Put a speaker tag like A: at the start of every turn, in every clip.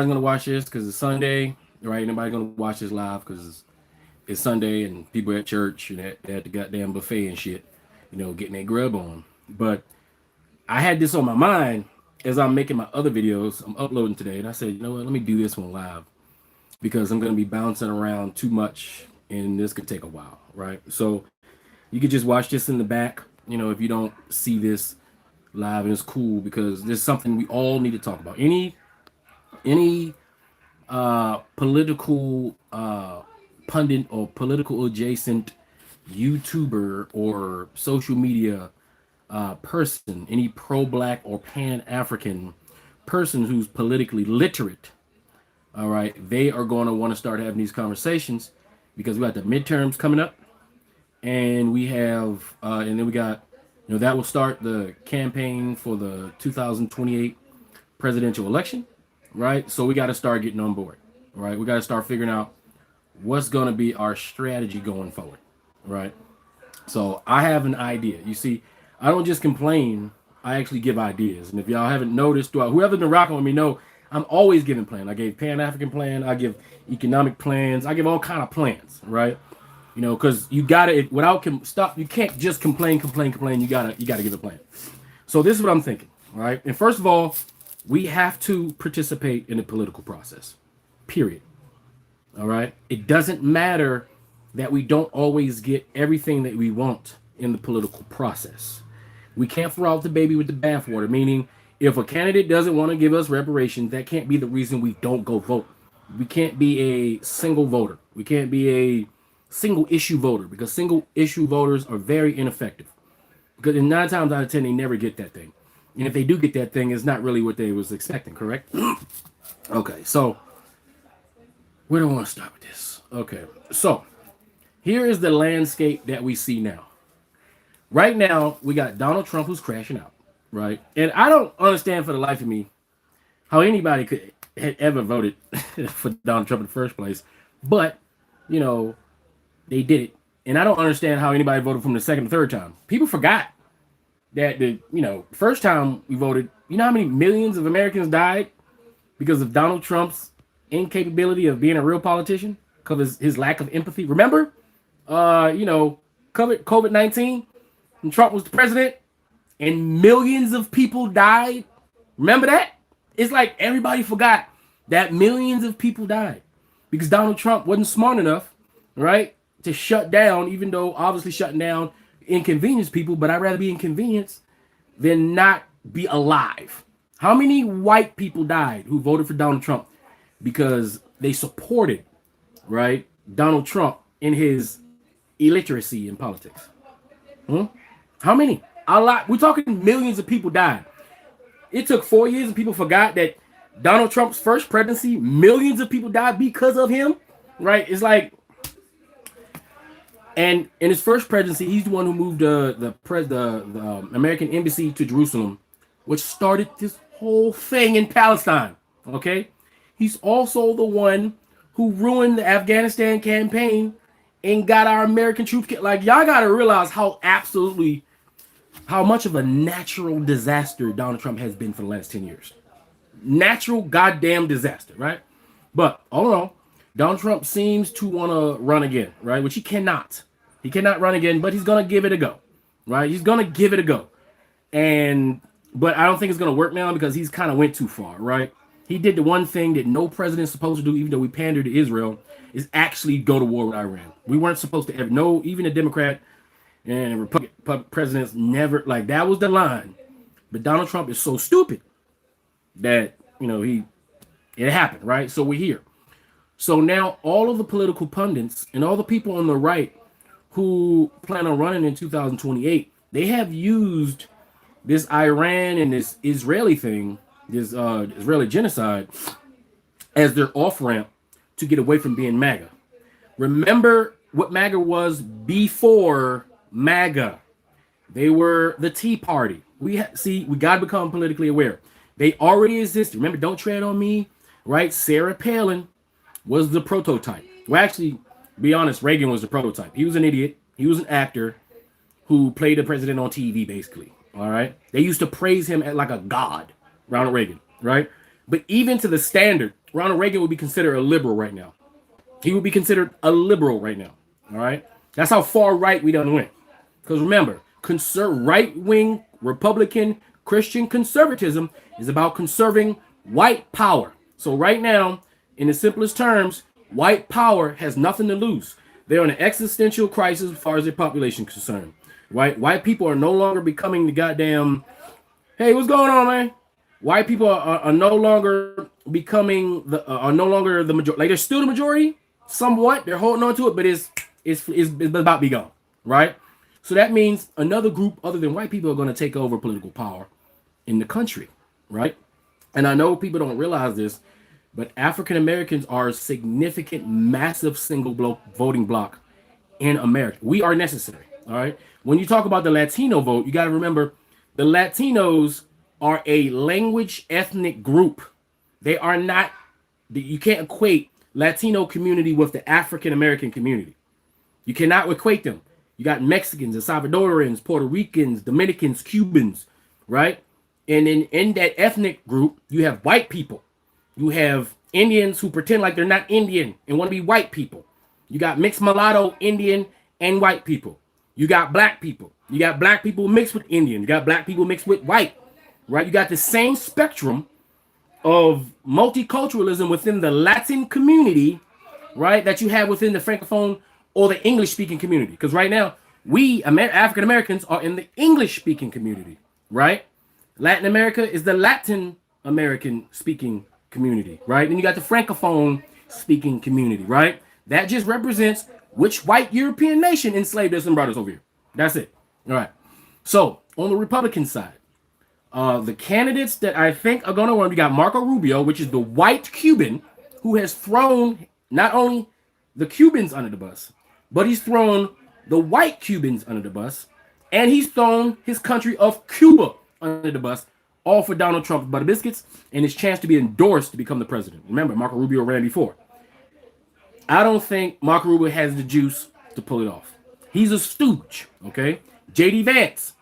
A: going to watch this because it's Sunday, right? Nobody's going to watch this live because it's Sunday and people at church and they at the goddamn buffet and shit, getting their grub on. But I had this on my mind as I'm making my other videos. I'm uploading today, and I said, you know what? Let me do this one live because I'm going to be bouncing around too much, and this could take a while, right? So you could just watch this in the back, if you don't see this live, and it's cool because there's something we all need to talk about. Any political pundit or political adjacent YouTuber or social media person, any pro-black or pan-African person who's politically literate, all right, they are going to want to start having these conversations because we got the midterms coming up, and we have, and then we got, that will start the campaign for the 2028 presidential election, right? So we got to start getting on board, right? We got to start figuring out what's going to be our strategy going forward, right? So I have an idea. You see, I don't just complain. I actually give ideas. And if y'all haven't noticed, whoever's been rocking with me know I'm always giving plans. I gave Pan-African plan. I give economic plans. I give all kind of plans, right? Because you gotta stop. You can't just complain. You gotta give a plan. So this is what I'm thinking, right? And first of all, we have to participate in the political process. Period. All right. It doesn't matter that we don't always get everything that we want in the political process. We can't throw out the baby with the bathwater, meaning if a candidate doesn't want to give us reparations, that can't be the reason we don't go vote. We can't be a single voter. We can't be a single issue voter because single issue voters are very ineffective. Because 9 times out of 10, they never get that thing. And if they do get that thing, it's not really what they was expecting, correct? Okay, so where do I want to start with this? Okay, so here is the landscape that we see now. Right now, we got Donald Trump who's crashing out, right? And I don't understand for the life of me how anybody could had ever voted for Donald Trump in the first place. But, they did it. And I don't understand how anybody voted for him the second and third time. People forgot that the first time we voted, how many millions of Americans died because of Donald Trump's incapability of being a real politician, because his lack of empathy. Remember, COVID-19, and Trump was the president, and millions of people died. Remember that? It's like everybody forgot that millions of people died because Donald Trump wasn't smart enough, right, to shut down, even though obviously shutting down inconvenience people, but I'd rather be inconvenienced than not be alive. How many white people died who voted for Donald Trump because they supported, right, Donald Trump in his illiteracy in politics? How many? A lot. We're talking millions of people died. It took 4 years and people forgot that Donald Trump's first presidency, millions of people died because of him, right? It's like, and in his first presidency, he's the one who moved the American embassy to Jerusalem, which started this whole thing in Palestine. Okay, he's also the one who ruined the Afghanistan campaign and got our American troops. Like, y'all gotta realize how much of a natural disaster Donald Trump has been for the last 10 years. Natural goddamn disaster, right? But all in all, Donald Trump seems to want to run again, right? Which he cannot. He cannot run again, but he's going to give it a go, right? He's going to give it a go. But I don't think it's going to work now because he's kind of went too far, right? He did the one thing that no president's supposed to do, even though we pander to Israel, is actually go to war with Iran. We weren't supposed to ever, no, even a Democrat and Republican presidents never, like, that was the line. But Donald Trump is so stupid that, it happened, right? So we're here. So now all of the political pundits and all the people on the right who plan on running in 2028, they have used this Iran and this Israeli thing, this Israeli genocide, as their off-ramp to get away from being MAGA. Remember what MAGA was before MAGA. They were the Tea Party. We got to become politically aware. They already exist. Remember, Don't Tread on Me, right? Sarah Palin was the prototype. Well, actually, be honest, Reagan was the prototype. He was an idiot. He was an actor who played the president on TV, basically. All right. They used to praise him as like a god, Ronald Reagan, right? But even to the standard Ronald Reagan would be considered a liberal right now. He would be considered a liberal right now. All right. That's how far right we done went. Because remember, right wing Republican Christian conservatism is about conserving white power. So right now, in the simplest terms, white power has nothing to lose. They're in an existential crisis as far as their population is concerned. Right? White people are no longer becoming the goddamn, hey, what's going on, man? White people are no longer becoming are no longer the majority. Like they're still the majority, somewhat. They're holding on to it, but it's about to be gone, right? So that means another group other than white people are going to take over political power in the country, right? And I know people don't realize this, but African Americans are a significant, massive single voting bloc in America. We are necessary, all right? When you talk about the Latino vote, you got to remember the Latinos are a language ethnic group. They are not, you can't equate Latino community with the African American community. You cannot equate them. You got Mexicans and Salvadorans, Puerto Ricans, Dominicans, Cubans, right? And in that ethnic group, you have white people. You have Indians who pretend like they're not Indian and want to be white people. You got mixed mulatto, Indian, and white people. You got black people. You got black people mixed with Indian. You got black people mixed with white, right? You got the same spectrum of multiculturalism within the Latin community, right, that you have within the Francophone or the English-speaking community. Because right now, we African Americans are in the English-speaking community, right? Latin America is the Latin American-speaking community, right? And you got the Francophone-speaking community, right? That just represents which white European nation enslaved us and brought us over here. That's it. All right. So on the Republican side, the candidates that I think are going to win, we got Marco Rubio, which is the white Cuban who has thrown not only the Cubans under the bus, but he's thrown the white Cubans under the bus, and he's thrown his country of Cuba under the bus, all for Donald Trump's butter biscuits and his chance to be endorsed to become the president. Remember, Marco Rubio ran before. I don't think Marco Rubio has the juice to pull it off. He's a stooge, okay? JD Vance,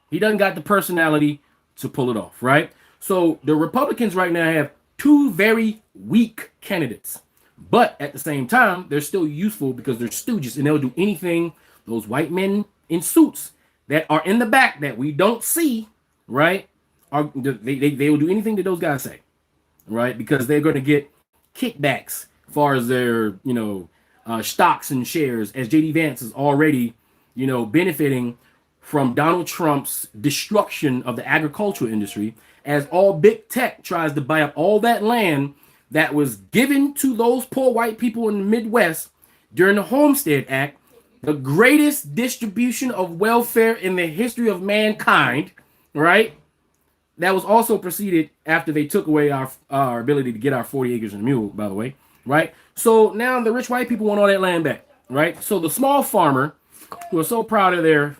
A: he doesn't got the personality to pull it off, right? So the Republicans right now have two very weak candidates. But at the same time, they're still useful because they're stooges and they'll do anything. Those white men in suits that are in the back that we don't see, right? They will do anything that those guys say, right? Because they're going to get kickbacks as far as their, stocks and shares, as JD Vance is already, benefiting from Donald Trump's destruction of the agricultural industry, as all big tech tries to buy up all that land that was given to those poor white people in the Midwest during the Homestead Act, the greatest distribution of welfare in the history of mankind, right? That was also preceded after they took away our ability to get our 40 acres and a mule, by the way, right? So now the rich white people want all that land back, right? So the small farmer, who are so proud of their,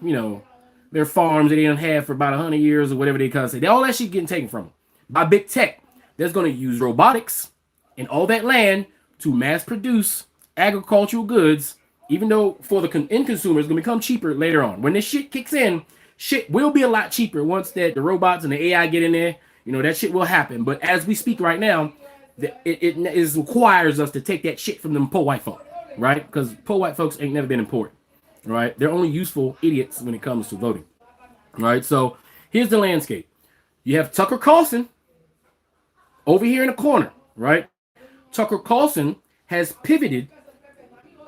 A: their farms that they don't have for about 100 years or whatever they kind of say, all that shit getting taken from them by big tech. That's going to use robotics and all that land to mass produce agricultural goods, even though for the end consumer it's going to become cheaper later on. When this shit kicks in, shit will be a lot cheaper once that the robots and the AI get in there. That shit will happen. But as we speak right now, it requires us to take that shit from them poor white folk, right? Because poor white folks ain't never been important, right? They're only useful idiots when it comes to voting, right? So here's the landscape. You have Tucker Carlson over here in the corner, right? Tucker Carlson has pivoted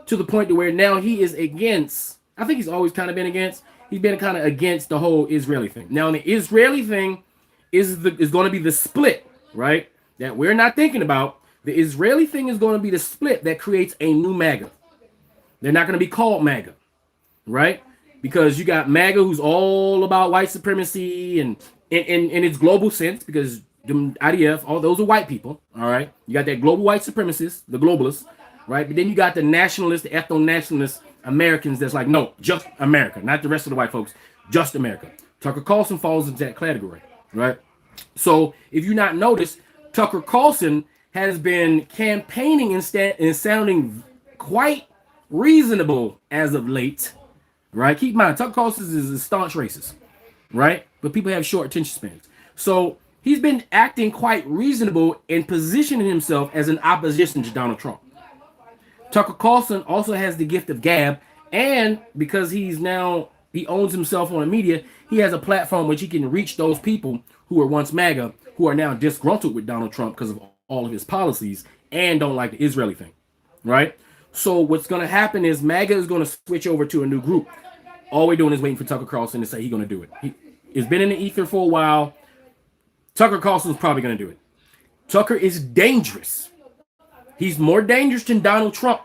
A: to the point to where now he is against, I think he's always kind of been against, he's been kind of against the whole Israeli thing. Now, the Israeli thing is going to be the split, right? That we're not thinking about. The Israeli thing is going to be the split that creates a new MAGA. They're not going to be called MAGA, right? Because you got MAGA who's all about white supremacy and in its global sense, because the IDF, all those are white people, all right? You got that global white supremacists, the globalists, right? But then you got the nationalists, the ethno-nationalist Americans that's like, no, just America, not the rest of the white folks, just America. Tucker Carlson falls into that category, right? So if you not noticed, Tucker Carlson has been campaigning and sounding quite reasonable as of late, right? Keep in mind, Tucker Carlson is a staunch racist, right? But people have short attention spans. So He's been acting quite reasonable and positioning himself as an opposition to Donald Trump. Tucker Carlson also has the gift of gab, and because he owns himself on the media, he has a platform which he can reach those people who were once MAGA, who are now disgruntled with Donald Trump because of all of his policies and don't like the Israeli thing, right? So what's going to happen is MAGA is going to switch over to a new group. All we're doing is waiting for Tucker Carlson to say he's going to do it. It's been in the ether for a while. Tucker Carlson's probably going to do it. Tucker is dangerous. He's more dangerous than Donald Trump.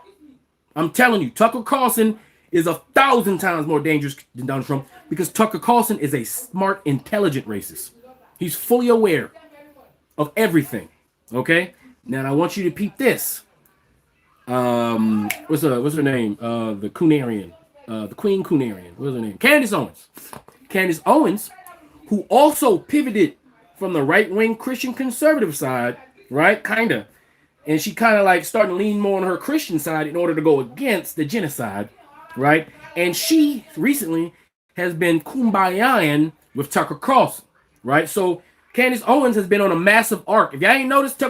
A: I'm telling you, Tucker Carlson is 1,000 times more dangerous than Donald Trump because Tucker Carlson is a smart, intelligent racist. He's fully aware of everything. Okay? Now I want you to peep this. What's her name? The Coonarian. The Queen Coonarian. What's her name? Candace Owens. Candace Owens, who also pivoted from the right-wing Christian conservative side, right? Kinda. And she kind of like started to lean more on her Christian side in order to go against the genocide, right? And she recently has been kumbayaing with Tucker Carlson, right? So Candace Owens has been on a massive arc. If y'all ain't noticed,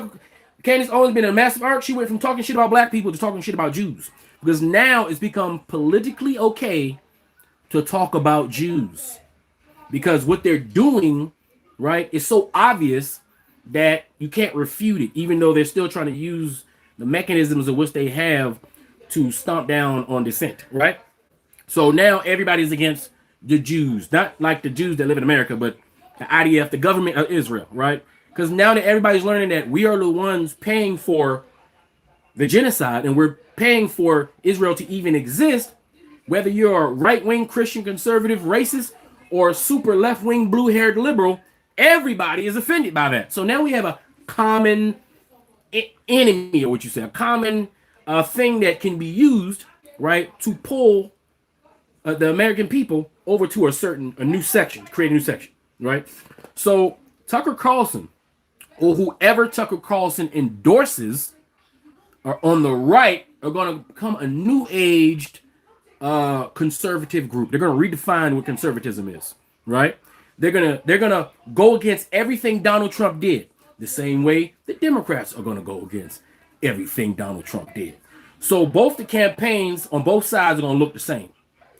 A: Candace Owens been in a massive arc. She went from talking shit about black people to talking shit about Jews. Because now it's become politically okay to talk about Jews. Because what they're doing, right, is so obvious that you can't refute it, even though they're still trying to use the mechanisms of which they have to stomp down on dissent, right? So now everybody's against the Jews, not like the Jews that live in America, but the IDF, the government of Israel, right? Because now that everybody's learning that we are the ones paying for the genocide and we're paying for Israel to even exist, whether you're a right-wing Christian conservative racist or a super left-wing blue-haired liberal, everybody is offended by that. So now we have a common enemy, or what you say, a common thing that can be used, right, to pull the American people over to a new section, create a new section, right? So Tucker Carlson, or whoever Tucker Carlson endorses, are on the right are going to become a new aged conservative group. They're going to redefine what conservatism is, right? They're gonna go against everything Donald Trump did, the same way the Democrats are gonna go against everything Donald Trump did. So both the campaigns on both sides are gonna look the same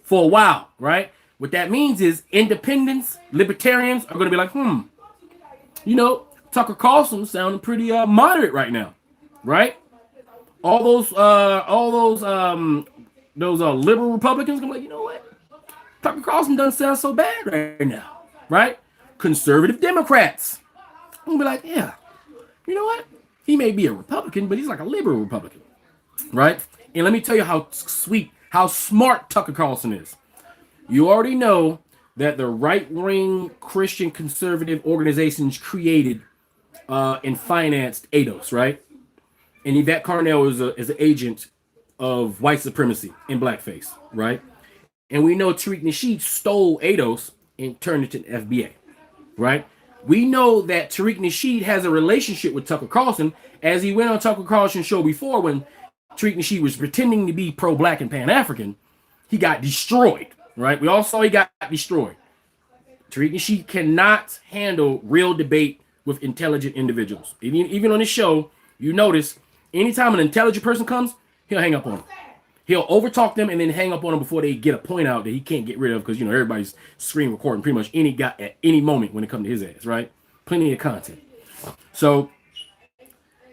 A: for a while, right? What that means is independents, libertarians are gonna be like, Tucker Carlson sounding pretty moderate right now, right? All those liberal Republicans gonna be like, you know what? Tucker Carlson doesn't sound so bad right now. Right? Conservative Democrats. We'll be like, yeah, you know what? He may be a Republican, but he's like a liberal Republican. Right? And let me tell you how smart Tucker Carlson is. You already know that the right-wing Christian conservative organizations created and financed ADOS, right? And Yvette Carnell is an agent of white supremacy in blackface, right? And we know Tariq Nasheed stole ADOS and turned it to the FBA, right? We know that Tariq Nasheed has a relationship with Tucker Carlson, as he went on Tucker Carlson's show before when Tariq Nasheed was pretending to be pro-black and pan-African. He got destroyed, right? We all saw he got destroyed. Tariq Nasheed cannot handle real debate with intelligent individuals. Even on his show, you notice anytime an intelligent person comes, he'll hang up on him. He'll overtalk them and then hang up on them before they get a point out that he can't get rid of because, everybody's screen recording pretty much any guy at any moment when it comes to his ass, right? Plenty of content. So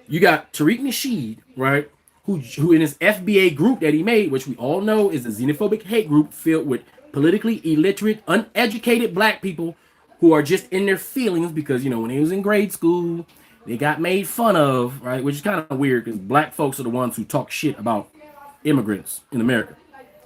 A: you got Tariq Nasheed, right, who in his FBA group that he made, which we all know is a xenophobic hate group filled with politically illiterate, uneducated black people who are just in their feelings because, when they was in grade school, they got made fun of, right, which is kind of weird because black folks are the ones who talk shit about immigrants in America.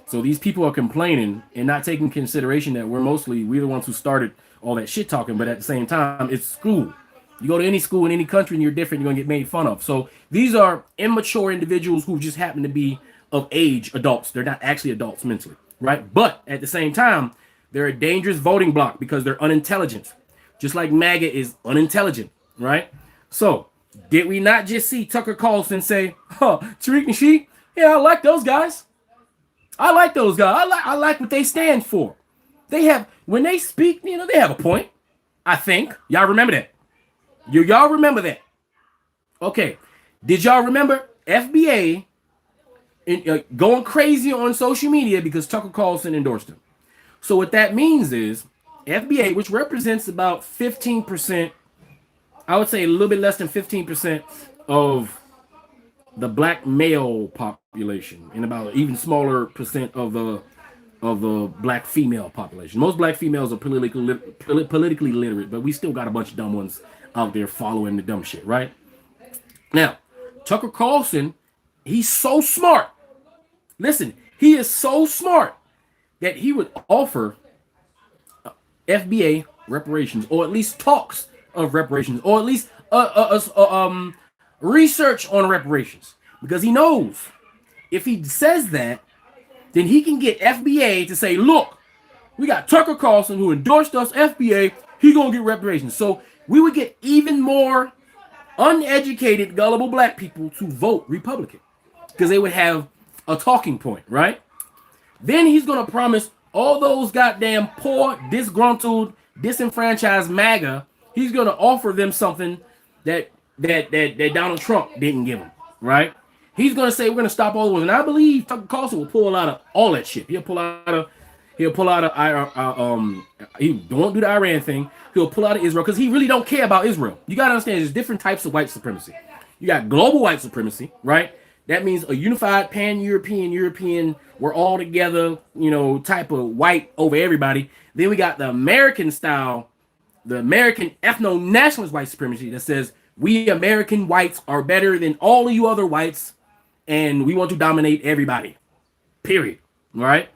A: So these people are complaining and not taking consideration that we're the ones who started all that shit talking, but at the same time, it's school. You go to any school in any country and you're different, you're gonna get made fun of. So these are immature individuals who just happen to be of age adults. They're not actually adults mentally, right? But at the same time, they're a dangerous voting bloc because they're unintelligent. Just like MAGA is unintelligent, right? So did we not just see Tucker Carlson say, Tariq Nasheed, yeah, I like those guys. I like what they stand for. When they speak, they have a point. I think. Y'all remember that. Y'all remember that? Okay. Did y'all remember FBA going crazy on social media because Tucker Carlson endorsed him? So what that means is FBA, which represents about 15%, I would say a little bit less than 15% of the black male population, and about even smaller percent of the black female population. Most black females are politically literate, but we still got a bunch of dumb ones out there following the dumb shit, right? Now, Tucker Carlson, he's so smart. Listen, he is so smart that he would offer FBA reparations, or at least talks of reparations, or at least research on reparations, because he knows if he says that, then he can get FBA to say, look, we got Tucker Carlson who endorsed us, FBA, he gonna get reparations. So we would get even more uneducated, gullible black people to vote Republican, because they would have a talking point, right? Then he's gonna promise all those goddamn poor, disgruntled, disenfranchised MAGA, he's gonna offer them something that Donald Trump didn't give them, right? He's gonna say we're gonna stop all the wars, and I believe Tucker Carlson will pull out of all that shit. He'll pull out of he won't do the Iran thing. He'll pull out of Israel because he really don't care about Israel. You gotta understand, there's different types of white supremacy. You got global white supremacy, right? That means a unified European, we're all together, type of white over everybody. Then we got the American style, the American ethno-nationalist white supremacy that says we American whites are better than all of you other whites, and we want to dominate everybody, period, right?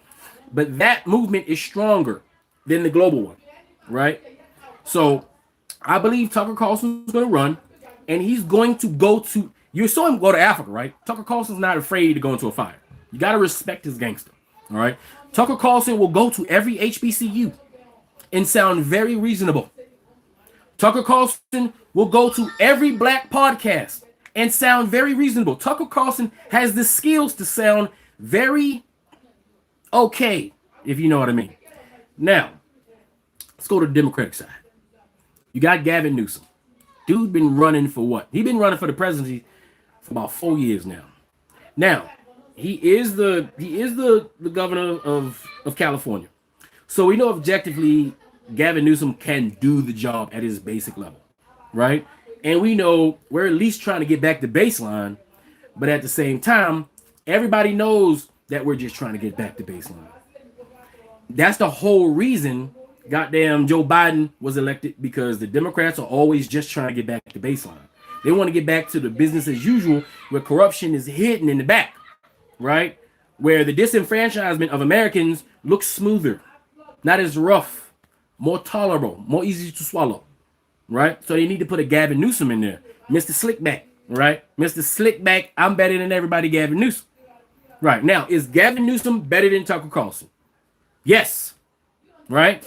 A: But that movement is stronger than the global one, right? So I believe Tucker Carlson is going to run, and he's going to go to, you saw him go to Africa, right? Tucker Carlson's not afraid to go into a fire. You got to respect his gangster, all right? Tucker Carlson will go to every HBCU and sound very reasonable. Tucker Carlson will go to every black podcast and sound very reasonable. Tucker Carlson has the skills to sound very okay, if you know what I mean. Now, let's go to the Democratic side. You got Gavin Newsom. Dude been running for what? He been running for the presidency for about 4 years now. Now, he is the governor of California. So we know objectively Gavin Newsom can do the job at his basic level, right? And we know we're at least trying to get back to baseline, but at the same time, everybody knows that we're just trying to get back to baseline. That's the whole reason goddamn Joe Biden was elected, because the Democrats are always just trying to get back to baseline. They want to get back to the business as usual, where corruption is hidden in the back, right? Where the disenfranchisement of Americans looks smoother, not as rough, more tolerable, more easy to swallow, right? So they need to put a Gavin Newsom in there. Mr. Slickback, right? Mr. Slickback, I'm better than everybody, Gavin Newsom. Right, now, is Gavin Newsom better than Tucker Carlson? Yes, right?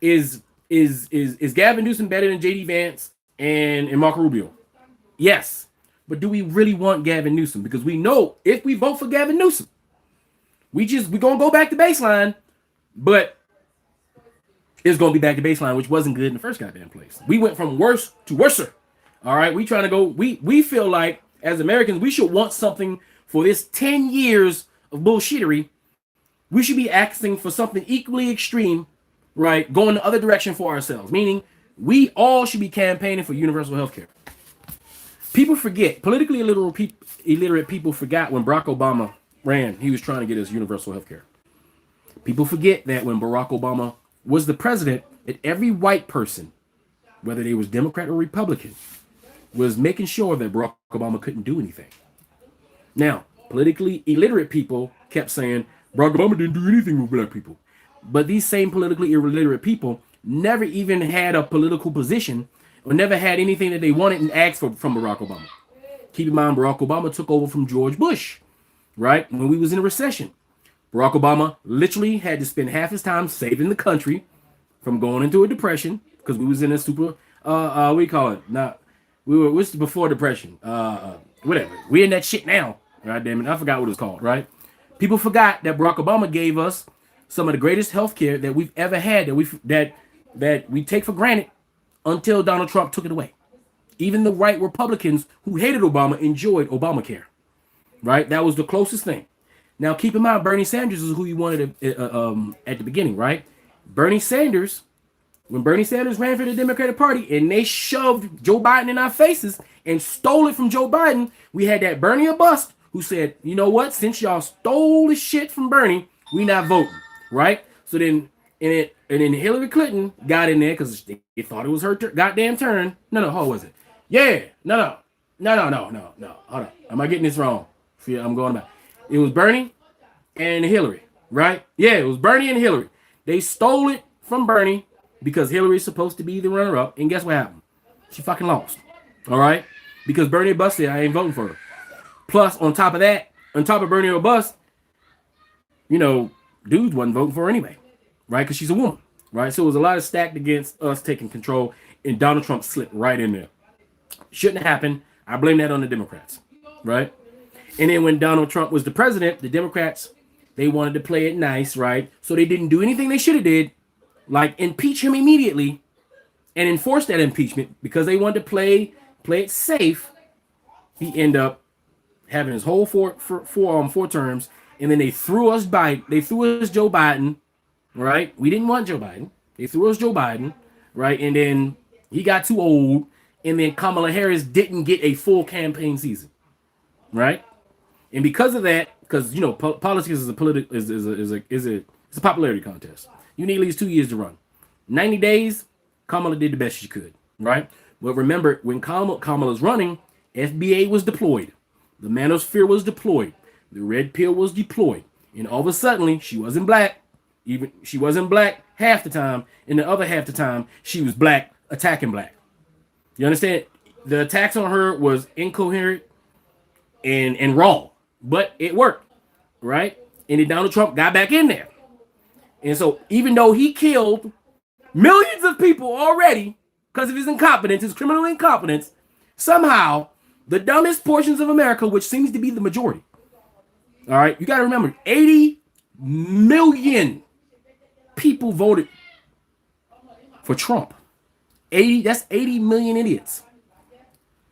A: Is Gavin Newsom better than J.D. Vance and Marco Rubio? Yes. But do we really want Gavin Newsom? Because we know if we vote for Gavin Newsom, we're going to go back to baseline, but it's going to be back to baseline, which wasn't good in the first goddamn place. We went from worse to worser. All right, we trying to go, we feel like as Americans, we should want something for this 10 years of bullshittery. We should be asking for something equally extreme, right? Going the other direction for ourselves, meaning we all should be campaigning for universal health care. People forget, politically illiterate people forgot when Barack Obama ran, he was trying to get us universal health care. People forget that when Barack Obama was the president, that every white person, whether they was Democrat or Republican, was making sure that Barack Obama couldn't do anything. Now, politically illiterate people kept saying, Barack Obama didn't do anything with black people. But these same politically illiterate people never even had a political position or never had anything that they wanted and asked for from Barack Obama. Keep in mind, Barack Obama took over from George Bush, right? When we was in a recession. Barack Obama literally had to spend half his time saving the country from going into a depression, because we was in a super, what do you call it? This before depression. Whatever. We're in that shit now. God damn it. I forgot what it was called, right? People forgot that Barack Obama gave us some of the greatest healthcare that we've ever had, that we take for granted until Donald Trump took it away. Even the right Republicans who hated Obama enjoyed Obamacare, right? That was the closest thing. Now, keep in mind, Bernie Sanders is who you wanted at the beginning, right? Bernie Sanders, when Bernie Sanders ran for the Democratic Party and they shoved Joe Biden in our faces and stole it from Joe Biden, we had that Bernie or bust who said, you know what? Since y'all stole the shit from Bernie, we not voting, right? So then, and then Hillary Clinton got in there because they thought it was her goddamn turn. No, how was it? Yeah, no. Hold on. Am I getting this wrong? I'm going back. It was Bernie and Hillary, right? Yeah, it was Bernie and Hillary. They stole it from Bernie because Hillary's supposed to be the runner-up, and guess what happened? She fucking lost. All right, because Bernie busted, I ain't voting for her. Plus, on top of that, on top of Bernie or bust, you know, dudes wasn't voting for her anyway, right? Because she's a woman, right? So it was a lot of stacked against us taking control, and Donald Trump slipped right in there. Shouldn't have happened. I blame that on the Democrats, right? And then when Donald Trump was the president, the Democrats, they wanted to play it nice, right? So they didn't do anything they should have did, like impeach him immediately and enforce that impeachment because they wanted to play it safe. He ended up having his whole four terms, and then they threw us Joe Biden, right? We didn't want Joe Biden. They threw us Joe Biden, right? And then he got too old, and then Kamala Harris didn't get a full campaign season, right? And because of that, because you know, politics is a popularity contest. You need at least 2 years to run. 90 days, Kamala did the best she could, right? But remember, when Kamala's running, FBA was deployed. The manosphere was deployed. The red pill was deployed. And all of a sudden, she wasn't black. She wasn't black half the time. And the other half the time, she was black, attacking black. You understand? The attacks on her was incoherent and wrong. But it worked, right? And then Donald Trump got back in there. And so even though he killed millions of people already because of his incompetence, his criminal incompetence, somehow the dumbest portions of America, which seems to be the majority, all right, you got to remember, 80 million people voted for Trump. That's 80 million idiots.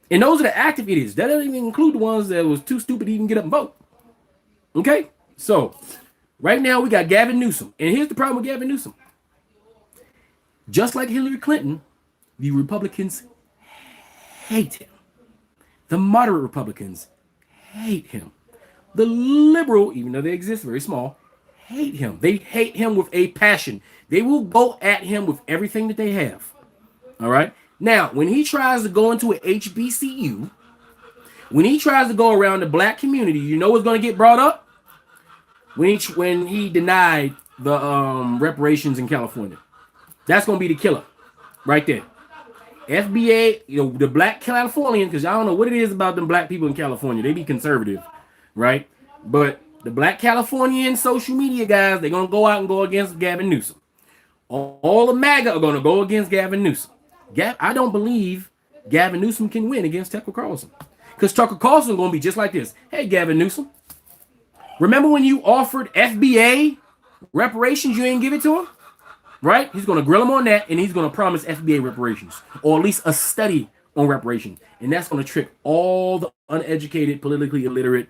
A: And those are the active idiots. That doesn't even include the ones that was too stupid to even get up and vote. Okay? So, right now we got Gavin Newsom. And here's the problem with Gavin Newsom. Just like Hillary Clinton, the Republicans hate him. The moderate Republicans hate him. The liberal, even though they exist very small, hate him. They hate him with a passion. They will go at him with everything that they have. All right? Now, when he tries to go into an HBCU, when he tries to go around the black community, you know what's going to get brought up? When he denied the reparations in California. That's going to be the killer right there. FBA, you know, the black Californians, because I don't know what it is about them black people in California. They be conservative, right? But the black Californian social media guys, they're going to go out and go against Gavin Newsom. All the MAGA are going to go against Gavin Newsom. I don't believe Gavin Newsom can win against Tucker Carlson. Because Tucker Carlson is going to be just like this. Hey, Gavin Newsom, remember when you offered FBA reparations, you didn't give it to him? Right? He's going to grill him on that, and he's going to promise FBA reparations, or at least a study on reparations. And that's going to trick all the uneducated, politically illiterate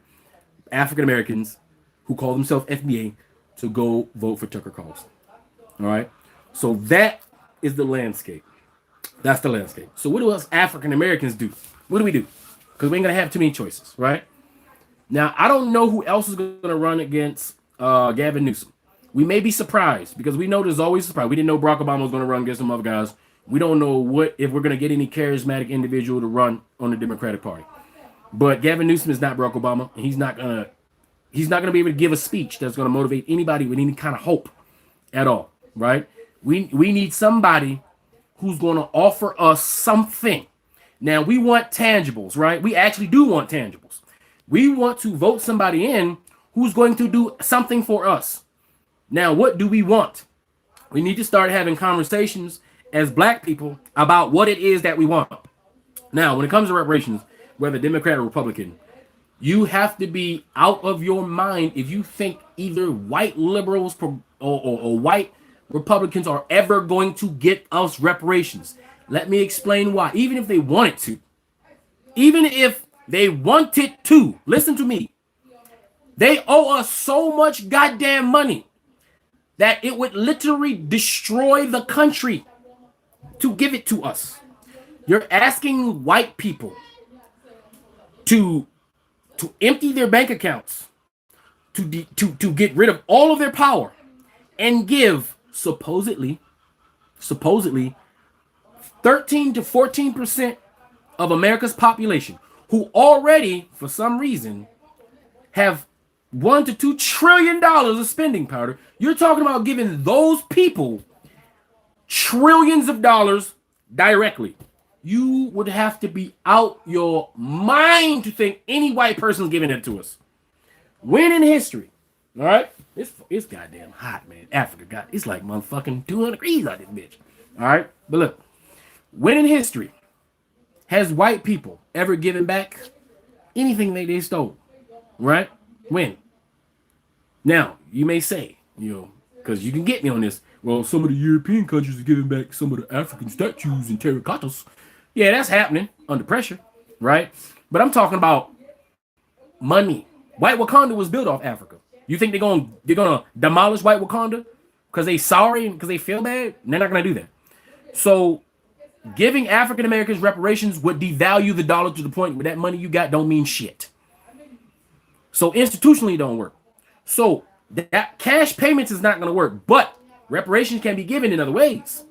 A: African Americans who call themselves FBA to go vote for Tucker Carlson. All right? So that is the landscape. That's the landscape. So what do us African Americans do? What do we do? Because we ain't going to have too many choices, right? Now, I don't know who else is going to run against Gavin Newsom. We may be surprised because we know there's always a surprise. We didn't know Barack Obama was going to run against some other guys. We don't know if we're going to get any charismatic individual to run on the Democratic Party. But Gavin Newsom is not Barack Obama, and he's not going to be able to give a speech that's going to motivate anybody with any kind of hope at all, right? We need somebody who's going to offer us something. Now, we want tangibles, right? We actually do want tangibles. We want to vote somebody in who's going to do something for us. Now, what do we want? We need to start having conversations as black people about what it is that we want. Now, when it comes to reparations, whether Democrat or Republican, you have to be out of your mind if you think either white liberals or white Republicans are ever going to get us reparations. Let me explain why. Even if they wanted to, Even if they wanted to, listen to me, they owe us so much goddamn money that it would literally destroy the country to give it to us. You're asking white people to empty their bank accounts, to get rid of all of their power, and give supposedly 13 to 14% of America's population, who already, for some reason, have $1 to $2 trillion of spending power. You're talking about giving those people trillions of dollars directly. You would have to be out your mind to think any white person's giving it to us. When in history, all right? It's goddamn hot, man. Africa it's like motherfucking 200 degrees out this bitch. All right? But look, when in history has white people ever given back anything they stole? Right? When? Now, you may say, because you can get me on this, well, some of the European countries are giving back some of the African statues and terracottas. Yeah, that's happening under pressure, right? But I'm talking about money. White Wakanda was built off Africa. You think they're gonna demolish White Wakanda because they sorry and because they feel bad? They're not gonna do that. So giving African Americans reparations would devalue the dollar to the point where that money you got don't mean shit. So institutionally, it don't work. So that cash payments is not gonna work, but reparations can be given in other ways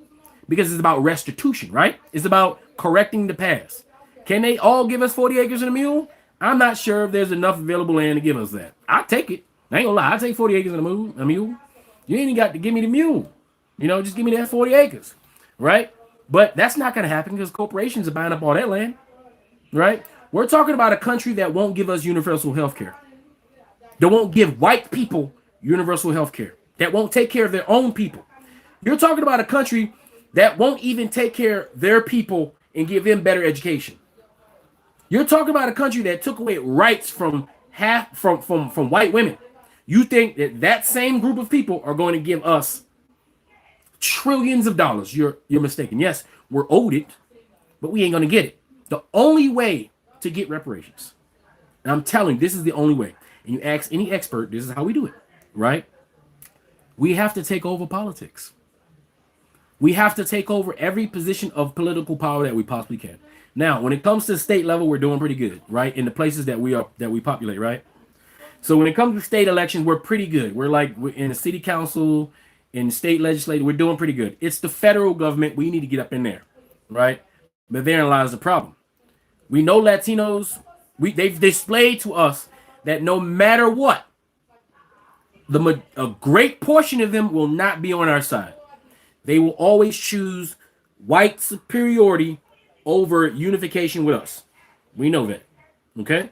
A: because it's about restitution, right? It's about correcting the past. Can they all give us 40 acres and a mule? I'm not sure if there's enough available land to give us that. I'll take it. I ain't gonna lie. I'll take 40 acres and a mule. You ain't even got to give me the mule. Just give me that 40 acres, right? But that's not gonna happen because corporations are buying up all that land, right? We're talking about a country that won't give us universal health care. That won't give white people universal health care. That won't take care of their own people. You're talking about a country that won't even take care of their people and give them better education. You're talking about a country that took away rights from white women. You think that same group of people are going to give us trillions of dollars? You're mistaken. Yes, we're owed it, but we ain't going to get it. The only way to get reparations, and I'm telling you, this is the only way. And you ask any expert, this is how we do it, right? We have to take over politics. We have to take over every position of political power that we possibly can. Now, when it comes to the state level, we're doing pretty good, right? In the places that we populate, right? So when it comes to state elections, we're pretty good. We're in the city council, in the state legislature, we're doing pretty good. It's the federal government. We need to get up in there, right? But therein lies the problem. We know Latinos, they've displayed to us that no matter what, a great portion of them will not be on our side. They will always choose white superiority over unification with us. We know that. Okay?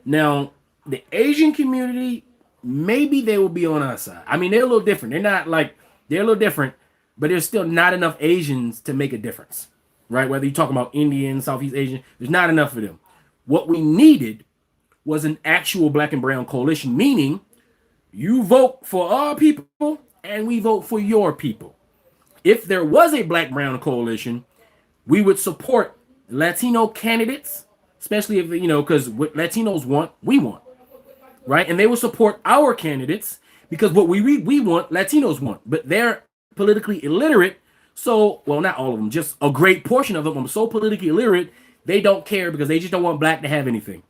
A: Now, the Asian community, maybe they will be on our side. I mean, they're a little different. They're a little different, but there's still not enough Asians to make a difference. Right? Whether you're talking about Indian, Southeast Asian, there's not enough of them. What we needed was an actual black and brown coalition, meaning you vote for our people and we vote for your people. If there was a black-brown coalition, we would support Latino candidates, especially if, because what Latinos want, we want, right? And they will support our candidates because what we want, Latinos want. But they're politically illiterate, so, well, not all of them, just a great portion of them are so politically illiterate, they don't care because they just don't want black to have anything.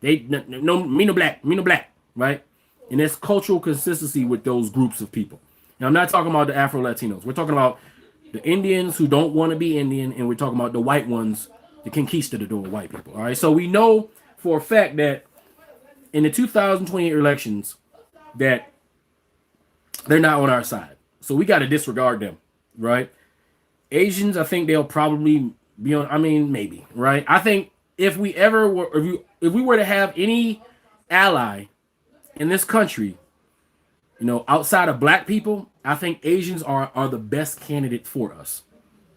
A: Me no black, right? And there's cultural consistency with those groups of people. Now, I'm not talking about the Afro-Latinos. We're talking about the Indians who don't want to be Indian, and we're talking about the white ones, the conquistador white people. All right, so we know for a fact that in the 2028 elections that they're not on our side. So we got to disregard them, right? Asians, I think they'll probably be on, maybe, right? I think if we were to have any ally in this country, outside of black people, I think Asians are the best candidate for us.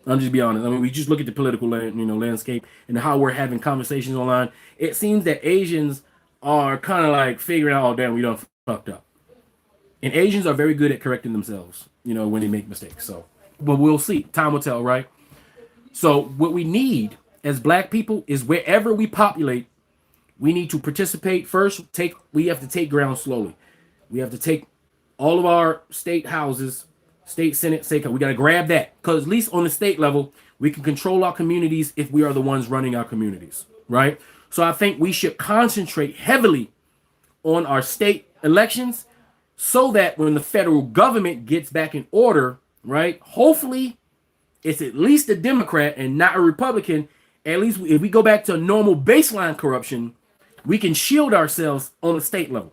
A: I'm just be honest. We just look at the political landscape and how we're having conversations online. It seems that Asians are kind of like figuring out, oh damn, we done fucked up. And Asians are very good at correcting themselves, when they make mistakes. So, but we'll see. Time will tell, right? So what we need as black people is wherever we populate, we need to participate first. We have to take ground slowly. We have to take all of our state houses, state senate, state. We got to grab that because at least on the state level, we can control our communities if we are the ones running our communities, right? So I think we should concentrate heavily on our state elections so that when the federal government gets back in order, right? Hopefully, it's at least a Democrat and not a Republican. At least if we go back to normal baseline corruption, we can shield ourselves on the state level.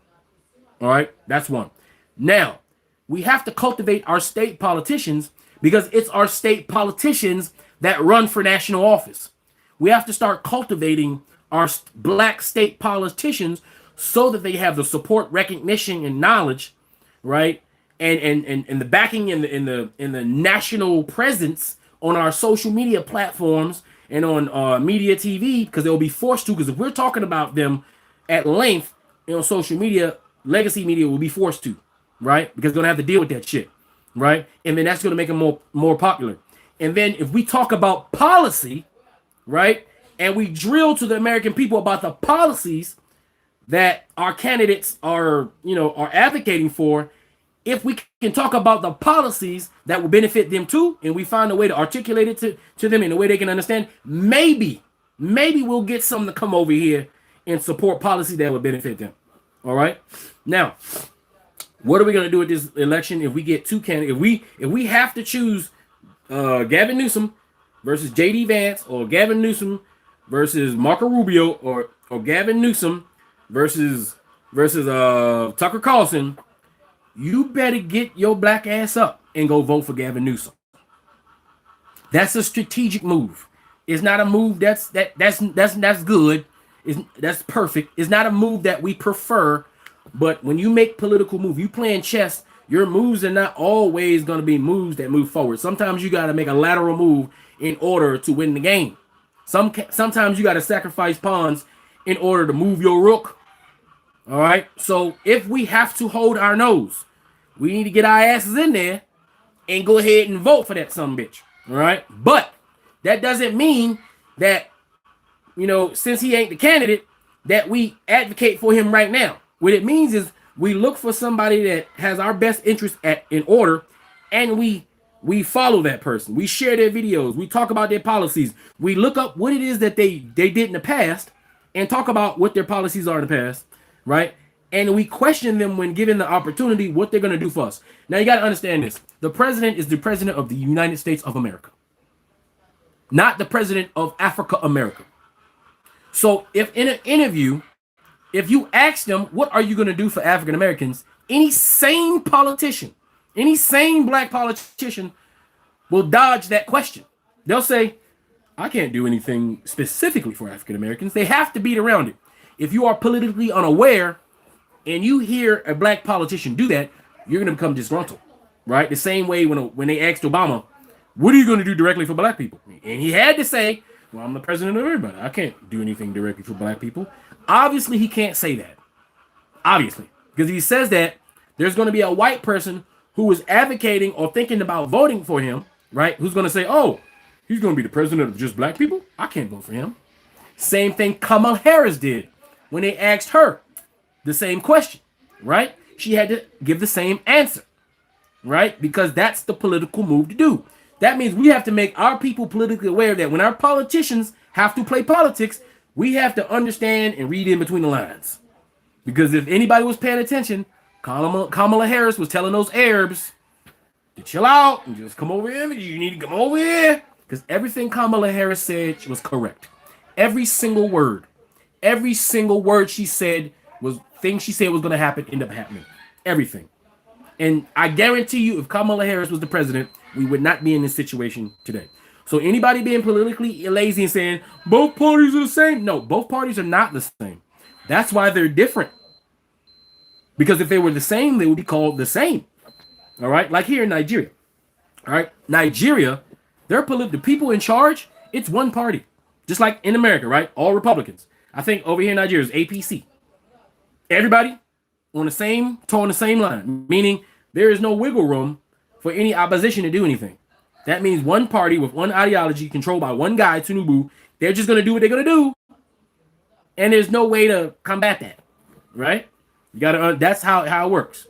A: All right, that's one. Now, we have to cultivate our state politicians because it's our state politicians that run for national office. We have to start cultivating our black state politicians so that they have the support, recognition, and knowledge, right? And the backing and the national presence on our social media platforms and on media TV, because they'll be forced to. Because if we're talking about them at length, social media, legacy media will be forced to, right? Because they're gonna have to deal with that shit, right? And then that's gonna make them more popular. And then if we talk about policy, right, and we drill to the American people about the policies that our candidates are advocating for, if we can talk about the policies that will benefit them too, and we find a way to articulate it to them in a way they can understand, maybe we'll get some to come over here and support policy that will benefit them. All right. Now, what are we going to do with this election if we get two candidates? If we have to choose Gavin Newsom versus J.D. Vance, or Gavin Newsom versus Marco Rubio, or Gavin Newsom versus Tucker Carlson, you better get your black ass up and go vote for Gavin Newsom. That's a strategic move. It's not a move that's good. That's perfect. It's not a move that we prefer. But when you make political moves, you playing chess, your moves are not always going to be moves that move forward. Sometimes you got to make a lateral move in order to win the game. Sometimes you got to sacrifice pawns in order to move your rook. All right. So if we have to hold our nose, we need to get our asses in there and go ahead and vote for that sumbitch. All right. But that doesn't mean that, since he ain't the candidate, that we advocate for him right now. What it means is we look for somebody that has our best interest in order, and we follow that person. We share their videos. We talk about their policies. We look up what it is that they did in the past and talk about what their policies are in the past, right? And we question them when given the opportunity what they're going to do for us. Now, you got to understand this. The president is the president of the United States of America, not the president of Africa America. So if in an interview, if you ask them, what are you going to do for African Americans? Any sane politician, any sane black politician will dodge that question. They'll say, I can't do anything specifically for African Americans. They have to beat around it. If you are politically unaware and you hear a black politician do that, you're going to become disgruntled, right? The same way when they asked Obama, what are you going to do directly for black people? And he had to say, well, I'm the president of everybody. I can't do anything directly for black people. Obviously, he can't say that. Obviously. Because if he says that, there's going to be a white person who is advocating or thinking about voting for him, right? Who's going to say, oh, he's going to be the president of just black people? I can't vote for him. Same thing Kamala Harris did when they asked her the same question, right? She had to give the same answer, right? Because that's the political move to do. That means we have to make our people politically aware that when our politicians have to play politics, we have to understand and read in between the lines. Because if anybody was paying attention, Kamala Harris was telling those Arabs to chill out and just come over here. You need to come over here. Because everything Kamala Harris said was correct. Every single word she said was things she said was going to happen, end up happening. Everything. And I guarantee you, if Kamala Harris was the president, we would not be in this situation today. So anybody being politically lazy and saying both parties are the same, no, both parties are not the same. That's why they're different. Because if they were the same, they would be called the same. All right, like here in Nigeria. All right, Nigeria, the people in charge, it's one party, just like in America, right? All Republicans. I think over here in Nigeria is APC. Everybody on the same line, meaning there is no wiggle room for any opposition to do anything. That means one party with one ideology controlled by one guy, Tinubu, They're just going to do what they're going to do, and there's no way to combat that, right? You got to. That's how it works.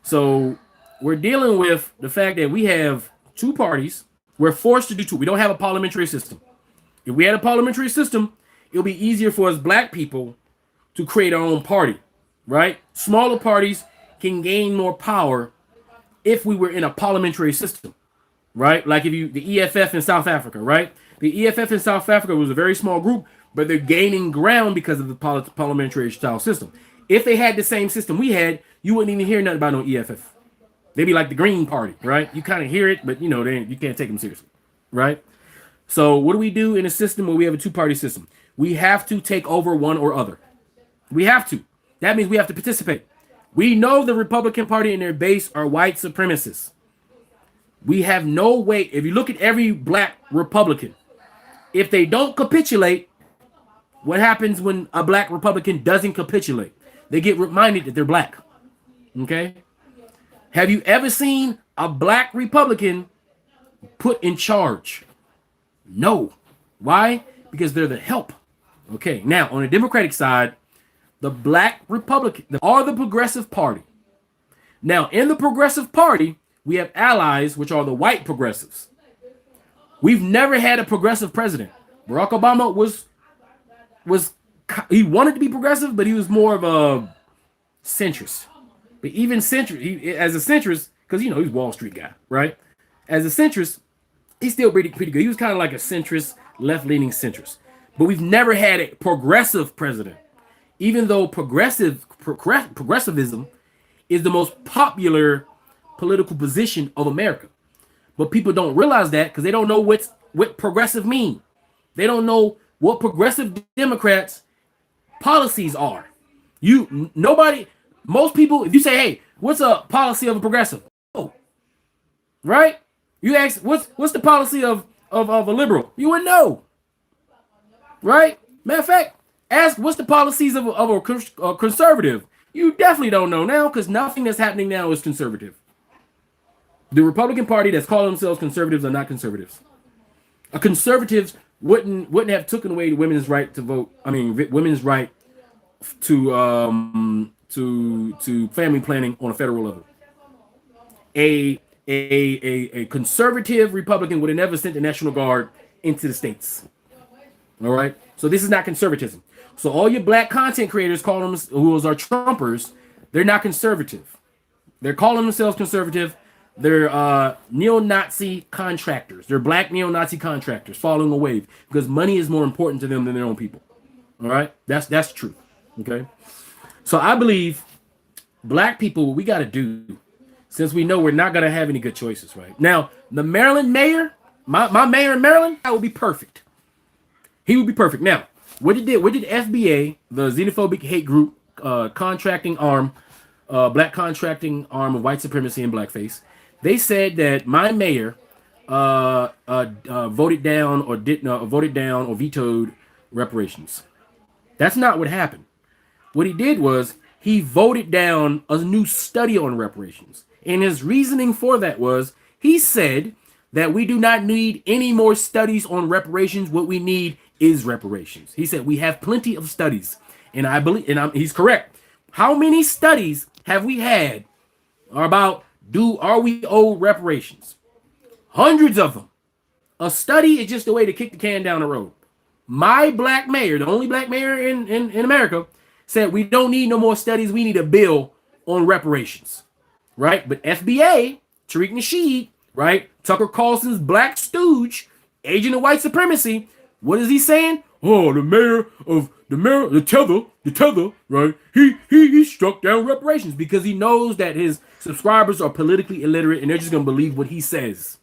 A: So we're dealing with the fact that we have two parties. We're forced to do two. We don't have a parliamentary system. If we had a parliamentary system, it'll be easier for us black people to create our own party, right? Smaller parties can gain more power if we were in a parliamentary system, right? Like if you, the EFF in South Africa, right? The EFF in South Africa was a very small group, but they're gaining ground because of the parliamentary style system. If they had the same system we had, you wouldn't even hear nothing about no EFF. They'd be like the Green Party, right? You kind of hear it, but you know, you can't take them seriously, right? So what do we do in a system where we have a two-party system? We have to take over one or other. We have to. That means we have to participate. We know the Republican Party and their base are white supremacists. We have no way. If you look at every black Republican, if they don't capitulate, what happens when a black Republican doesn't capitulate? They get reminded that they're black. Okay? Have you ever seen a black Republican put in charge? No. Why? Because they're the help. Okay, now on the Democratic side, the black Republicans are the Progressive Party. Now, in the Progressive Party, we have allies, which are the white progressives. We've never had a progressive president. Barack Obama was he wanted to be progressive, but he was more of a centrist. But even centrist, as a centrist, because you know he's a Wall Street guy, right? As a centrist, he's still pretty good. He was kind of like a centrist, left-leaning centrist. But we've never had a progressive president, even though progressivism is the most popular political position of America. But people don't realize that because they don't know what progressive mean. They don't know what progressive Democrats policies are. Most people, if you say, hey, what's a policy of a progressive? Oh, right? You ask, what's the policy of a liberal? You wouldn't know. Right? Matter of fact, ask what's the policies of a conservative. You definitely don't know now because nothing that's happening now is conservative. The Republican Party that's calling themselves conservatives are not conservatives. A conservatives wouldn't have taken away the women's right to vote. I mean, women's right to family planning on a federal level. A conservative Republican would have never sent the National Guard into the states. All right. So this is not conservatism. So all your black content creators call them who are Trumpers. They're not conservative. They're calling themselves conservative. They're neo-Nazi contractors. They're black neo-Nazi contractors following a wave because money is more important to them than their own people. All right. That's true. Okay. So I believe black people, what we got to do, since we know we're not going to have any good choices right now, the Maryland mayor, my mayor in Maryland, that would be perfect. He would be perfect. Now, what did FBA, the xenophobic hate group, contracting arm, black contracting arm of white supremacy and blackface, they said that my mayor voted down or vetoed reparations. That's not what happened. What he did was he voted down a new study on reparations. And his reasoning for that was he said that we do not need any more studies on reparations. What we need is reparations. He said we have plenty of studies. And I believe, he's correct. How many studies have we had about are we owed reparations? Hundreds of them. A study is just a way to kick the can down the road. My black mayor, the only black mayor in America, said we don't need no more studies. We need a bill on reparations, right? But FBA, Tariq Nasheed, right? Tucker Carlson's black stooge, agent of white supremacy. What is he saying? Oh, the tether, right? He struck down reparations because he knows that his subscribers are politically illiterate and they're just gonna believe what he says.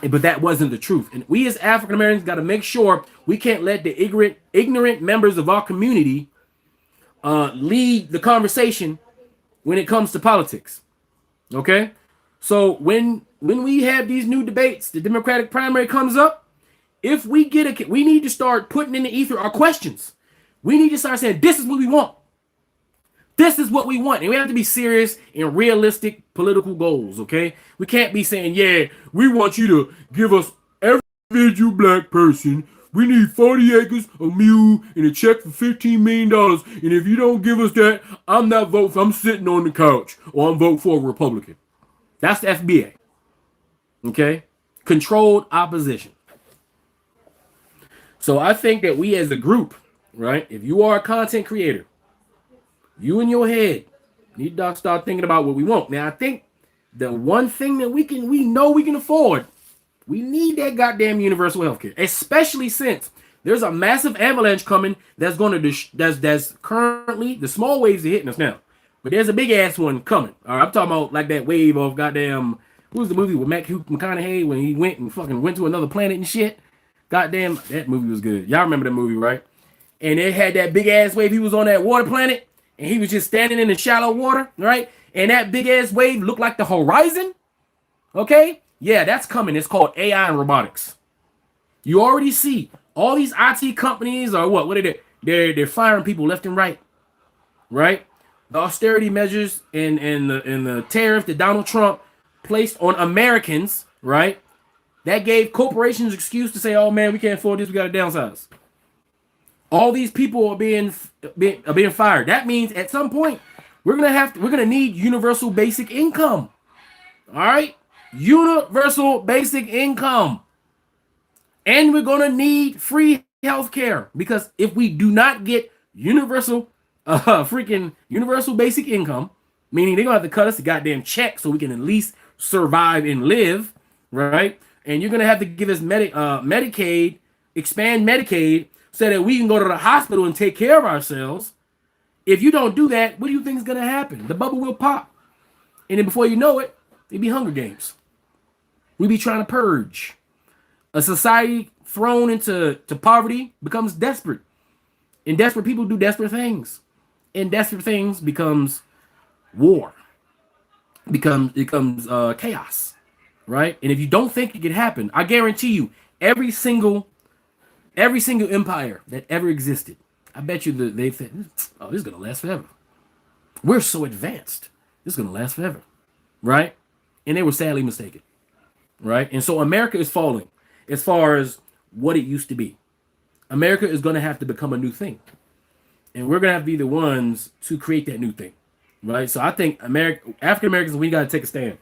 A: But that wasn't the truth. And we as African Americans got to make sure we can't let the ignorant members of our community lead the conversation when it comes to politics. Okay? So when we have these new debates, the Democratic primary comes up, if we we need to start putting in the ether our questions. We need to start saying, this is what we want. This is what we want. And we have to be serious and realistic political goals, okay? We can't be saying, yeah, we want you to give us every individual black person we need 40 acres, a mule, and a check for $15 million. And if you don't give us that, I'm not voting for, I'm sitting on the couch, or I'm voting for a Republican. That's the FBA. Okay? Controlled opposition. So I think that we as a group, right, if you are a content creator, you in your head need to start thinking about what we want. Now, I think the one thing that we know we can afford, we need that goddamn universal healthcare, especially since there's a massive avalanche coming that's going to that's currently the small waves are hitting us now, but there's a big ass one coming. All right, I'm talking about like that wave of goddamn, what was the movie with Matthew McConaughey when he went to another planet and shit? Goddamn, that movie was good. Y'all remember that movie, right? And it had that big ass wave. He was on that water planet and he was just standing in the shallow water, right? And that big ass wave looked like the horizon. Okay? Yeah, that's coming. It's called AI and robotics. You already see all these IT companies or what? What are they? They're firing people left and right. Right? The austerity measures and the tariff that Donald Trump placed on Americans, right? That gave corporations excuse to say, "Oh man, we can't afford this. We got to downsize." All these people are being fired. That means at some point we're gonna need universal basic income. All right, universal basic income, and we're gonna need free healthcare, because if we do not get universal basic income, meaning they're gonna have to cut us a goddamn check so we can at least survive and live, right? And you're gonna have to give us Medicaid, expand Medicaid, so that we can go to the hospital and take care of ourselves. If you don't do that, what do you think is gonna happen? The bubble will pop, and then before you know it, it'd be Hunger Games. We be trying to purge. A society thrown into poverty becomes desperate, and desperate people do desperate things, and desperate things becomes war. Becomes chaos. Right? And if you don't think it could happen, I guarantee you, every single empire that ever existed, I bet you that they've said, "Oh, this is gonna last forever. We're so advanced. This is gonna last forever." Right? And they were sadly mistaken. Right? And so America is falling as far as what it used to be. America is gonna have to become a new thing. And we're gonna have to be the ones to create that new thing. Right? So I think African Americans, we gotta take a stand.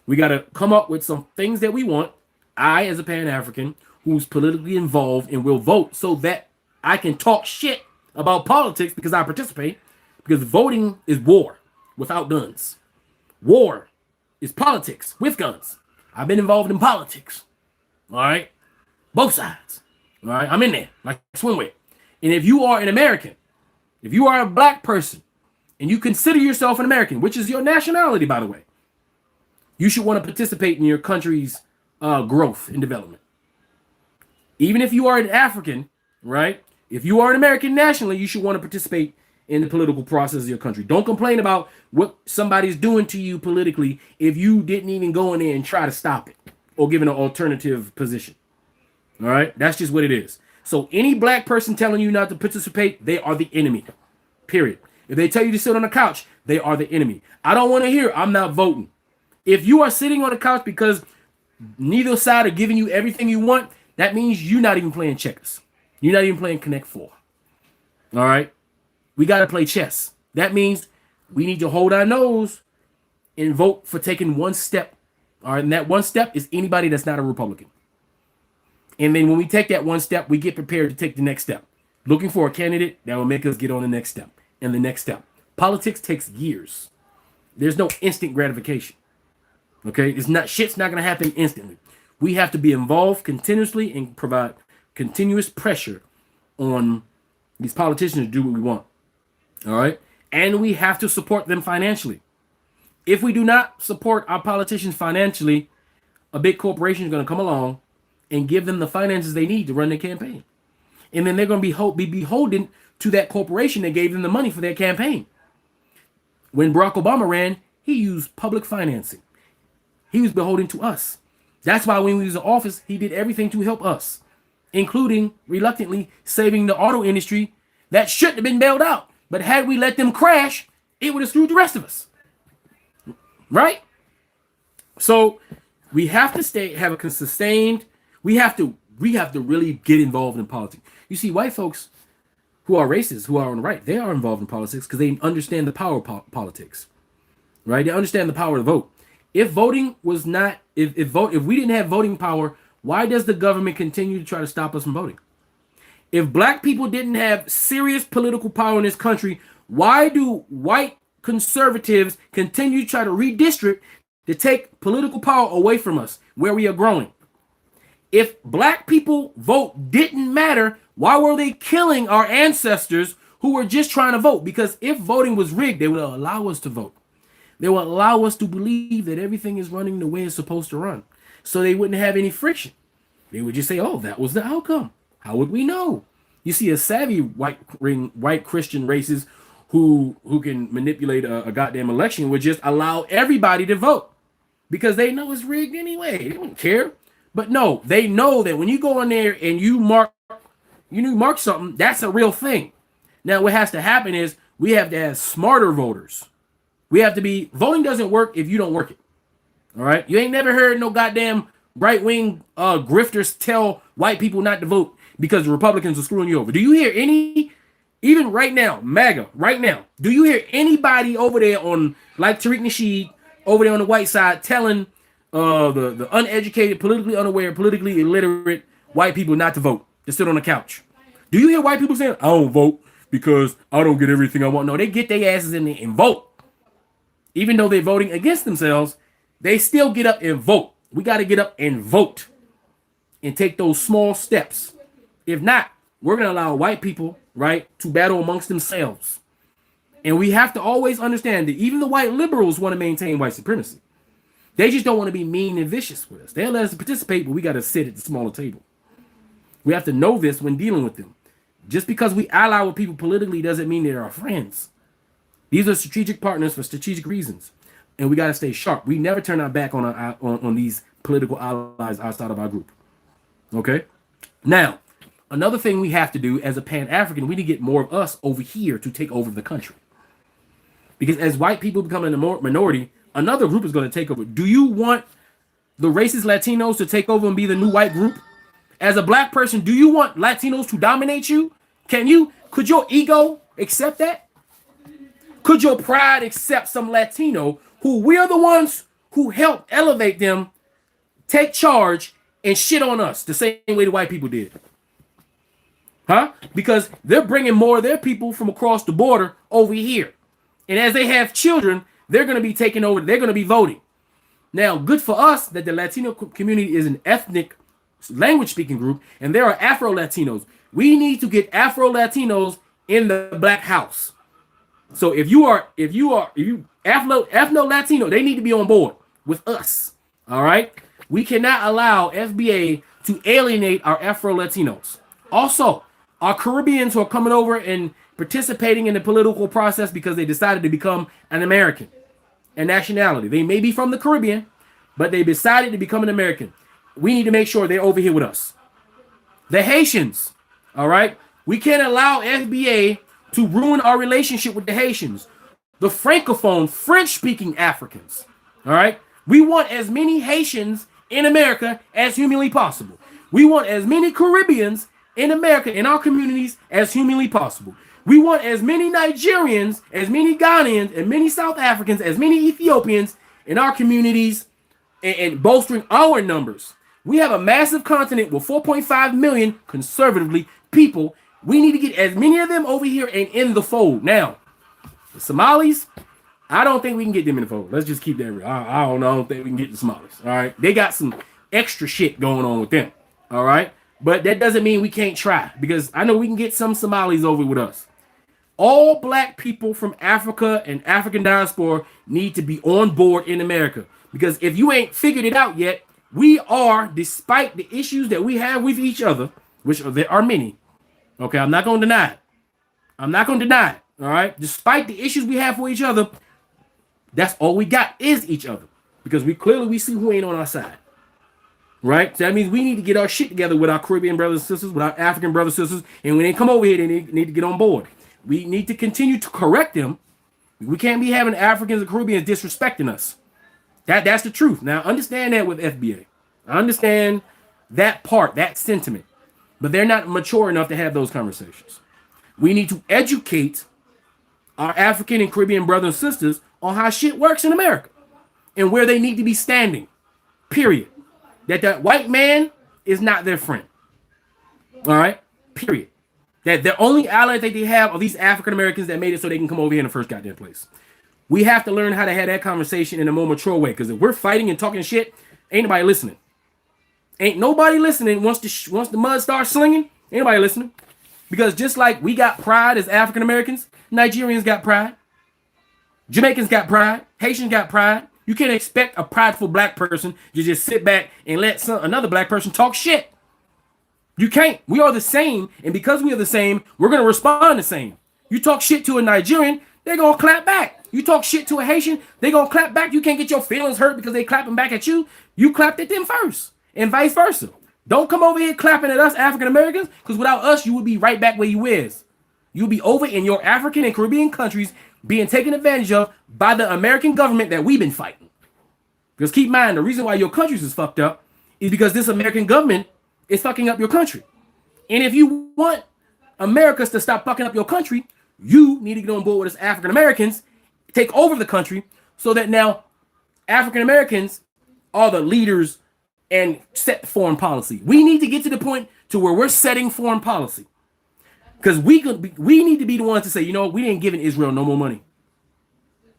A: We got to come up with some things that we want. I, as a Pan-African who's politically involved and will vote so that I can talk shit about politics because I participate. Because voting is war without guns. War is politics with guns. I've been involved in politics. All right? Both sides. All right? I'm in there like swimwear. And if you are an American, if you are a black person, and you consider yourself an American, which is your nationality, by the way, you should want to participate in your country's growth and development. Even if you are an African, right? If you are an American nationally, you should want to participate in the political process of your country. Don't complain about what somebody's doing to you politically if you didn't even go in there and try to stop it or give it an alternative position. All right? That's just what it is. So any black person telling you not to participate, they are the enemy. Period. If they tell you to sit on the couch, they are the enemy. I don't want to hear, "I'm not voting." If you are sitting on the couch because neither side are giving you everything you want, that means you're not even playing checkers. You're not even playing Connect 4. All right? We got to play chess. That means we need to hold our nose and vote for taking one step. All right? And that one step is anybody that's not a Republican. And then when we take that one step, we get prepared to take the next step. Looking for a candidate that will make us get on the next step and the next step. Politics takes years. There's no instant gratification. Okay, shit's not gonna happen instantly. We have to be involved continuously and provide continuous pressure on these politicians to do what we want. All right, and we have to support them financially. If we do not support our politicians financially, a big corporation is gonna come along and give them the finances they need to run their campaign, and then they're gonna be beholden to that corporation that gave them the money for their campaign. When Barack Obama ran, he used public financing. He was beholden to us. That's why when he was in office, he did everything to help us, including reluctantly saving the auto industry that shouldn't have been bailed out. But had we let them crash, it would have screwed the rest of us. Right? So we have to have a sustained, we have to we have to really get involved in politics. You see, white folks who are racist, who are on the right, they are involved in politics because they understand the power of politics, right? They understand the power to vote. If voting was not, if we didn't have voting power, why does the government continue to try to stop us from voting? If black people didn't have serious political power in this country, why do white conservatives continue to try to redistrict to take political power away from us where we are growing? If black people vote didn't matter, why were they killing our ancestors who were just trying to vote? Because if voting was rigged, they would allow us to vote. They will allow us to believe that everything is running the way it's supposed to run. So they wouldn't have any friction. They would just say, oh, that was the outcome. How would we know? You see a savvy white Christian racist who can manipulate a goddamn election would just allow everybody to vote because they know it's rigged anyway. They don't care. But no, they know that when you go in there and you mark something, that's a real thing. Now what has to happen is we have to have smarter voters. We have to be, voting doesn't work if you don't work it. All right? You ain't never heard no goddamn right-wing grifters tell white people not to vote because the Republicans are screwing you over. Do you hear any, even right now, MAGA, right now, do you hear anybody over there on, like Tariq Nasheed, over there on the white side telling the uneducated, politically unaware, politically illiterate white people not to vote, to sit on the couch? Do you hear white people saying, I don't vote because I don't get everything I want? No, they get their asses in there and vote. Even though they're voting against themselves, they still get up and vote. We got to get up and vote and take those small steps. If not, we're going to allow white people, right, to battle amongst themselves. And we have to always understand that even the white liberals want to maintain white supremacy. They just don't want to be mean and vicious with us. They'll let us participate, but we got to sit at the smaller table. We have to know this when dealing with them. Just because we ally with people politically doesn't mean they're our friends. These are strategic partners for strategic reasons. And we got to stay sharp. We never turn our back on these political allies outside of our group. Okay? Now, another thing we have to do as a Pan-African, we need to get more of us over here to take over the country. Because as white people become a minority, another group is going to take over. Do you want the racist Latinos to take over and be the new white group? As a black person, do you want Latinos to dominate you? Could your ego accept that? Could your pride accept some Latino who we're the ones who helped elevate them, take charge, and shit on us the same way the white people did? Huh? Because they're bringing more of their people from across the border over here. And as they have children, they're going to be taking over. They're going to be voting. Now, good for us that the Latino community is an ethnic language-speaking group, and there are Afro-Latinos. We need to get Afro-Latinos in the black house. So if you Afro-Latino, they need to be on board with us. All right? We cannot allow FBA to alienate our Afro-Latinos. Also, our Caribbeans who are coming over and participating in the political process because they decided to become an American, a nationality. They may be from the Caribbean, but they decided to become an American. We need to make sure they're over here with us. The Haitians, all right? We can't allow FBA to ruin our relationship with the Haitians. The Francophone, French-speaking Africans, all right? We want as many Haitians in America as humanly possible. We want as many Caribbeans in America, in our communities, as humanly possible. We want as many Nigerians, as many Ghanaians, and many South Africans, as many Ethiopians in our communities, and bolstering our numbers. We have a massive continent with 4.5 million, conservatively, people. We need to get as many of them over here and in the fold. Now, the Somalis, I don't think we can get them in the fold. Let's just keep that real. I don't know. I don't think we can get the Somalis. All right. They got some extra shit going on with them. All right. But that doesn't mean we can't try, because I know we can get some Somalis over with us. All black people from Africa and African diaspora need to be on board in America. Because if you ain't figured it out yet, we are, despite the issues that we have with each other, which there are many. Okay, I'm not going to deny it. I'm not going to deny it. All right. Despite the issues we have for each other, that's all we got is each other. Because we see who ain't on our side. Right? So that means we need to get our shit together with our Caribbean brothers and sisters, with our African brothers and sisters. And when they come over here, they need to get on board. We need to continue to correct them. We can't be having Africans and Caribbeans disrespecting us. That's the truth. Now, understand that with FBA. I understand that part, that sentiment. But they're not mature enough to have those conversations. We need to educate our African and Caribbean brothers and sisters on how shit works in America and where they need to be standing. Period. That white man is not their friend. All right? Period. That the only ally that they have are these African Americans that made it so they can come over here in the first goddamn place. We have to learn how to have that conversation in a more mature way, because if we're fighting and talking shit, ain't nobody listening. Ain't nobody listening once the mud starts slinging. Ain't nobody listening. Because just like we got pride as African Americans, Nigerians got pride. Jamaicans got pride. Haitians got pride. You can't expect a prideful black person to just sit back and let another black person talk shit. You can't. We are the same, and because we are the same, we're going to respond the same. You talk shit to a Nigerian, they're going to clap back. You talk shit to a Haitian, they're going to clap back. You can't get your feelings hurt because they clapping back at you. You clapped at them first, and vice versa. Don't come over here clapping at us African Americans, because without us, you would be right back where you is. You'll be over in your African and Caribbean countries being taken advantage of by the American government that we've been fighting. Because keep in mind, the reason why your countries is fucked up is because this American government is fucking up your country. And if you want Americans to stop fucking up your country, you need to get on board with us African Americans, take over the country, so that now African Americans are the leaders and set foreign policy. We need to get to the point to where we're setting foreign policy. Because we need to be the ones to say, you know, we didn't give Israel no more money.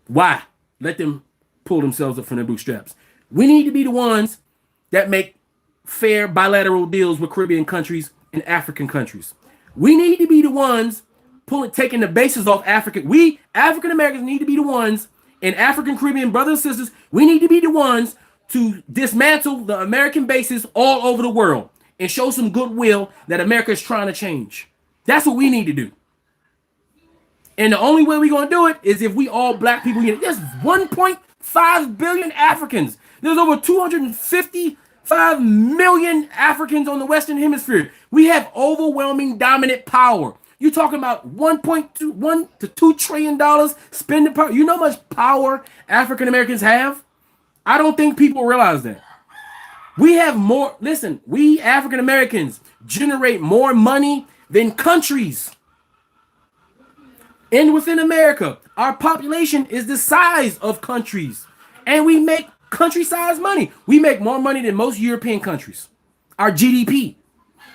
A: Why? Let them pull themselves up from their bootstraps. We need to be the ones that make fair bilateral deals with Caribbean countries and African countries. We need to be the ones taking the bases off Africa. We African Americans need to be the ones, and African Caribbean brothers and sisters, we need to be the ones to dismantle the American bases all over the world and show some goodwill that America is trying to change. That's what we need to do. And the only way we're going to do it is if we all black people get it. There's 1.5 billion Africans. There's over 255 million Africans on the Western Hemisphere. We have overwhelming dominant power. You're talking about $1 to $2 trillion spending power. You know how much power African Americans have? I don't think people realize that. We have more. Listen, we African Americans generate more money than countries. And within America, our population is the size of countries. And we make country-sized money. We make more money than most European countries. Our GDP.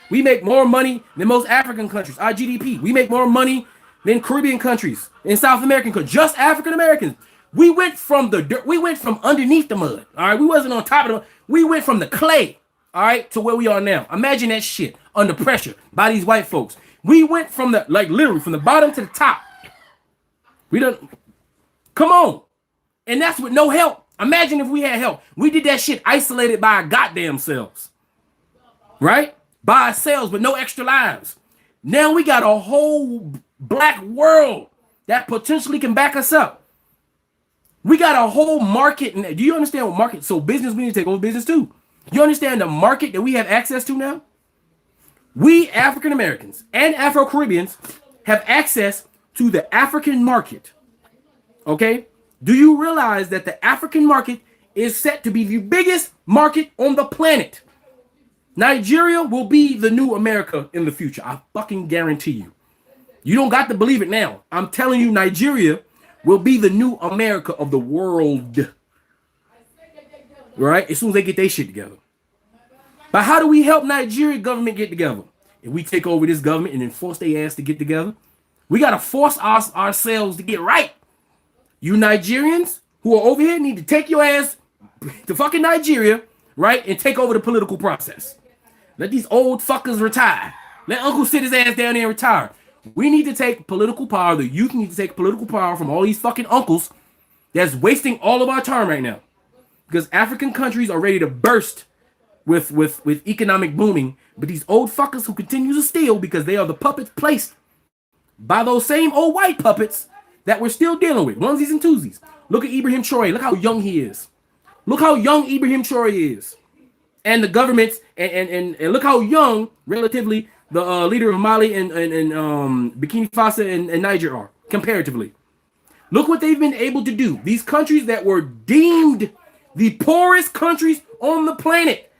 A: We make more money than most African countries. Our GDP. We make more money than Caribbean countries and South American countries. Just African Americans. We went from the dirt. We went from underneath the mud. All right. We wasn't on top of the. We went from the clay. All right, to where we are now. Imagine that shit under pressure by these white folks. We went from the literally from the bottom to the top. We don't. Come on, and that's with no help. Imagine if we had help. We did that shit isolated by our goddamn selves, right? By ourselves, but no extra lives. Now we got a whole black world that potentially can back us up. We got a whole market. Do you understand what market? So business, we need to take over business too. You understand the market that we have access to now? We African Americans and Afro-Caribbeans have access to the African market. Okay? Do you realize that the African market is set to be the biggest market on the planet? Nigeria will be the new America in the future. I fucking guarantee you. You don't got to believe it now. I'm telling you, Nigeria will be the new America of the world. Right? As soon as they get their shit together. But how do we help Nigeria government get together? If we take over this government and then force their ass to get together, we got to force ourselves to get right. You Nigerians who are over here need to take your ass to fucking Nigeria, right? And take over the political process. Let these old fuckers retire. Let Uncle sit his ass down there and retire. We need to take political power. The youth need to take political power from all these fucking uncles that's wasting all of our time right now. Because African countries are ready to burst with economic booming, but these old fuckers who continue to steal because they are the puppets placed by those same old white puppets that we're still dealing with, onesies and twosies. Look at Ibrahim Traoré. Look how young he is. Look how young Ibrahim Traoré is. And the governments, and look how young, relatively, the leader of Mali and Burkina Faso and Niger are, comparatively. Look what they've been able to do. These countries that were deemed the poorest countries on the planet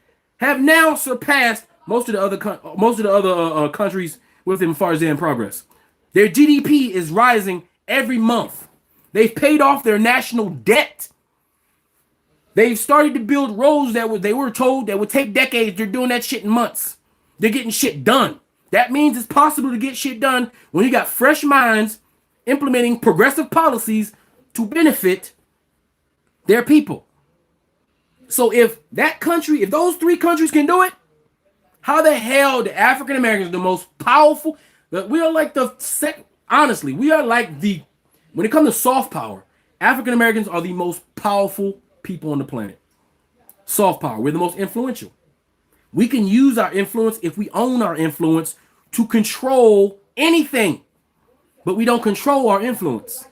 A: have now surpassed most of the other countries with them as far as they're in progress. Their GDP is rising every month. They've paid off their national debt. They've started to build roads they were told that would take decades. They're doing that shit in months. They're getting shit done. That means it's possible to get shit done when you got fresh minds implementing progressive policies to benefit their people. So if those three countries can do it, how the hell the African Americans are the most powerful? We are like honestly, we are like when it comes to soft power, African Americans are the most powerful people on the planet. Soft power, we're the most influential. We can use our influence if we own our influence to control anything, but we don't control our influence.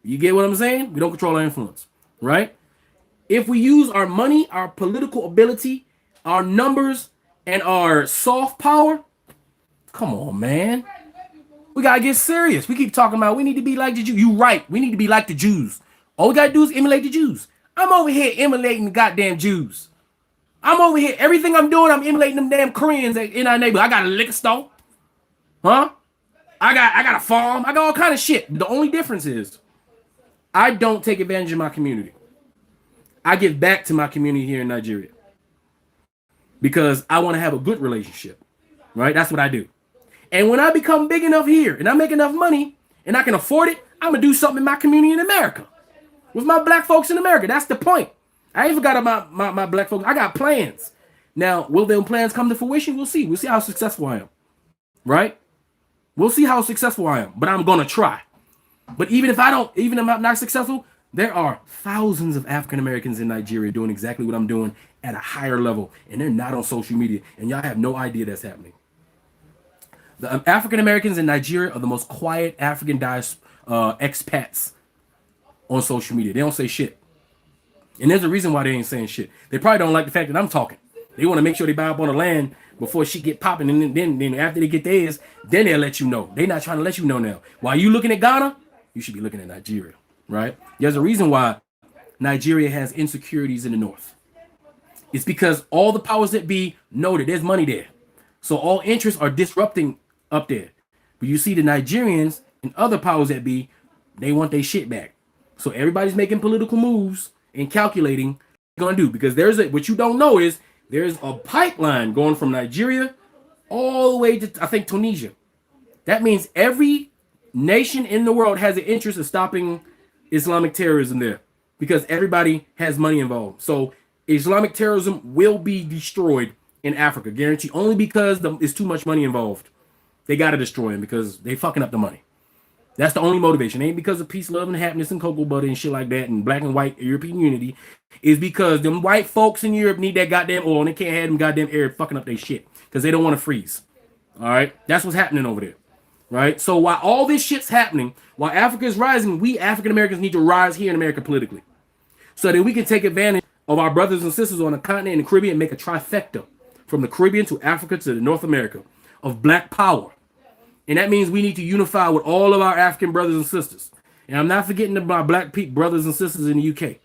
A: You get what I'm saying? We don't control our influence, right? If we use our money, our political ability, our numbers, and our soft power, come on, man. We gotta get serious. We keep talking about we need to be like the Jews. You right. We need to be like the Jews. All we gotta do is emulate the Jews. I'm over here emulating the goddamn Jews. I'm over here. Everything I'm doing, I'm emulating them damn Koreans in our neighborhood. I got a liquor store. Huh? I got a farm. I got all kind of shit. The only difference is I don't take advantage of my community. I give back to my community here in Nigeria because I want to have a good relationship, right? That's what I do. And when I become big enough here and I make enough money and I can afford it, I'm going to do something in my community in America with my black folks in America. That's the point. I ain't forgot about my black folks. I got plans. Now, will those plans come to fruition? We'll see. We'll see how successful I am, right? We'll see how successful I am, but I'm going to try. But even if I'm not successful, there are thousands of African Americans in Nigeria doing exactly what I'm doing at a higher level, and they're not on social media, and y'all have no idea that's happening. The African Americans in Nigeria are the most quiet African expats on social media. They don't say shit. And there's a reason why they ain't saying shit. They probably don't like the fact that I'm talking. They want to make sure they buy up on the land before shit get popping, and then after they get theirs, then they'll let you know. They're not trying to let you know now. While you looking at Ghana, you should be looking at Nigeria, right? There's a reason why Nigeria has insecurities in the north. It's because all the powers that be know that there's money there. So all interests are disrupting up there. But you see the Nigerians and other powers that be, they want their shit back. So everybody's making political moves and calculating what they're going to do. Because what you don't know is there's a pipeline going from Nigeria all the way to, I think, Tunisia. That means every nation in the world has an interest in stopping Islamic terrorism there because everybody has money involved. So Islamic terrorism will be destroyed in Africa, guaranteed, only because there's too much money involved. They got to destroy them because they fucking up the money. That's the only motivation. It ain't because of peace, love, and happiness and cocoa butter and shit like that and black and white European unity. It's because them white folks in Europe need that goddamn oil and they can't have them goddamn Arab fucking up their shit because they don't want to freeze. All right? That's what's happening over there. Right? So while all this shit's happening, while Africa is rising, we African Americans need to rise here in America politically so that we can take advantage of our brothers and sisters on the continent and the Caribbean and make a trifecta from the Caribbean to Africa to North America of black power. And that means we need to unify with all of our African brothers and sisters. And I'm not forgetting about black brothers and sisters in the UK.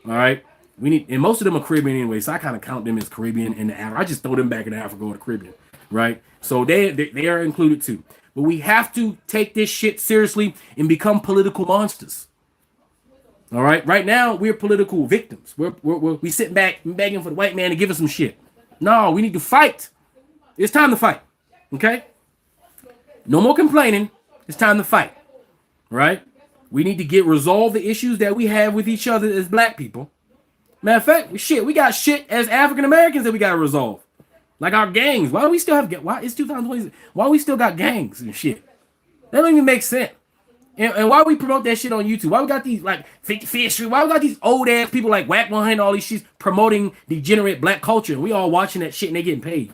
A: All right? And most of them are Caribbean anyway, so I kind of count them as Caribbean and Africa. I just throw them back in Africa or the Caribbean, right? So they are included too. But we have to take this shit seriously and become political monsters. All right? Right now, we're political victims. We sitting back and begging for the white man to give us some shit. No, we need to fight. It's time to fight. Okay? No more complaining. It's time to fight. Right? We need to resolve the issues that we have with each other as black people. Matter of fact, we got shit as African Americans that we got to resolve. Like our gangs. Why do we still have why it's 2020? Why we still got gangs and shit? That don't even make sense. And why we promote that shit on YouTube? Why we got these like 55th Street? Why we got these old ass people like Whack 100 and all these shit promoting degenerate black culture? And we all watching that shit and they getting paid.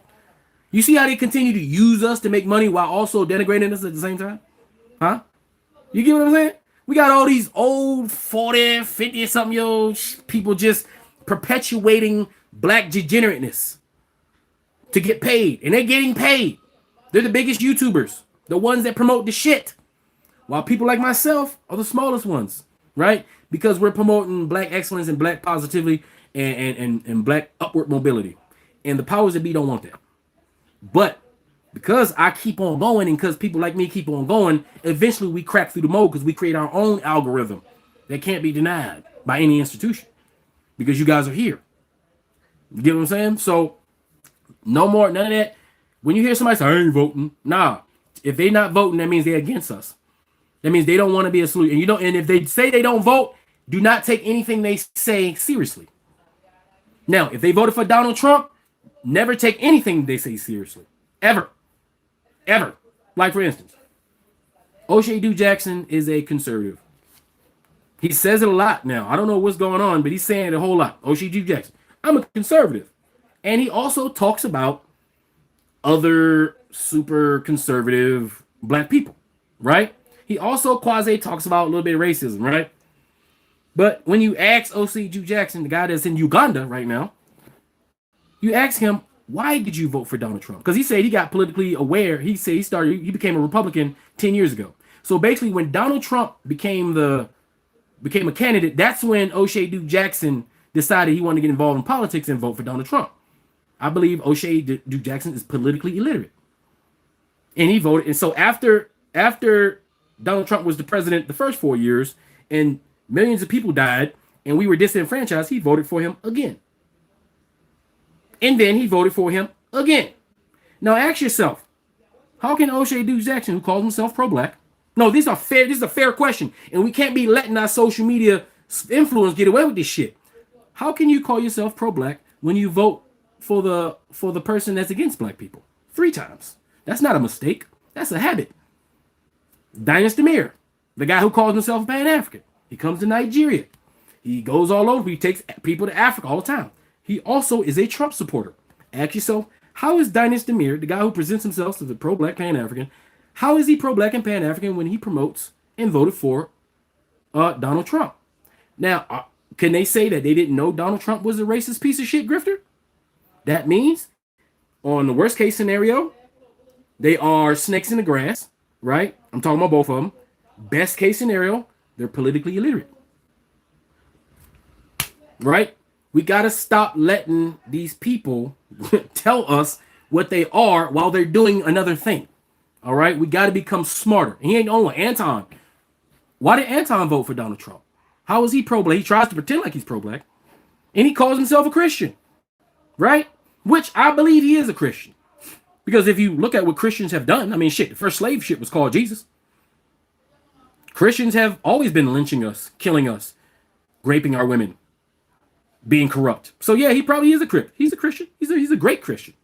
A: You see how they continue to use us to make money while also denigrating us at the same time? Huh? You get what I'm saying? We got all these old 40, 50 something year old people just perpetuating black degenerateness to get paid. And they're getting paid. They're the biggest YouTubers. The ones that promote the shit. While people like myself are the smallest ones, right? Because we're promoting black excellence and black positivity and black upward mobility. And the powers that be don't want that. But because I keep on going and because people like me keep on going, eventually we crack through the mold because we create our own algorithm that can't be denied by any institution because you guys are here. You get what I'm saying? So no more, none of that. When you hear somebody say, I ain't voting, nah. If they not voting, that means they're against us. That means they don't want to be a solution. And you don't, and if they say they don't vote, do not take anything they say seriously. Now, if they voted for Donald Trump, never take anything they say seriously. Ever. Ever. Like, for instance, O'Shea Du Jackson is a conservative. He says it a lot now. I don't know what's going on, but he's saying it a whole lot. O'Shea Du Jackson. I'm a conservative. And he also talks about other super conservative black people, right? He also quasi talks about a little bit of racism, right? But when you ask O'Shea Du Jackson, the guy that's in Uganda right now, you ask him, why did you vote for Donald Trump? Because he said he got politically aware. He said he became a Republican 10 years ago. So basically, when Donald Trump became a candidate, that's when O'Shea Du Jackson decided he wanted to get involved in politics and vote for Donald Trump. I believe O'Shea Du Jackson is politically illiterate. And he voted. And so after Donald Trump was the president the first 4 years and millions of people died and we were disenfranchised, he voted for him again. And then he voted for him again. Now ask yourself, how can O'Shea Du Jackson, who calls himself pro-black, no, this is a fair question, and we can't be letting our social media influence get away with this shit. How can you call yourself pro-black when you vote for the person that's against black people 3 times? That's not a mistake. That's a habit. Dynasty Demir, the guy who calls himself Pan-African. He comes to Nigeria. He goes all over. He takes people to Africa all the time. He also is a Trump supporter. Ask yourself, how is Dynasty Demir, the guy who presents himself as a pro-black Pan-African, how is he pro-black and Pan-African when he promotes and voted for Donald Trump? Now, can they say that they didn't know Donald Trump was a racist piece of shit grifter? That means, on the worst case scenario, they are snakes in the grass, right? I'm talking about both of them. Best case scenario, they're politically illiterate. Right? We got to stop letting these people tell us what they are while they're doing another thing. All right? We got to become smarter. And he ain't the only one. Anton. Why did Anton vote for Donald Trump? How is he pro-black? He tries to pretend like he's pro-black. And he calls himself a Christian. Right? Which I believe he is a Christian. Because if you look at what Christians have done, I mean, shit, the first slave ship was called Jesus. Christians have always been lynching us, killing us, raping our women, being corrupt. So yeah, he probably is a Christian. He's a Christian. He's a great Christian.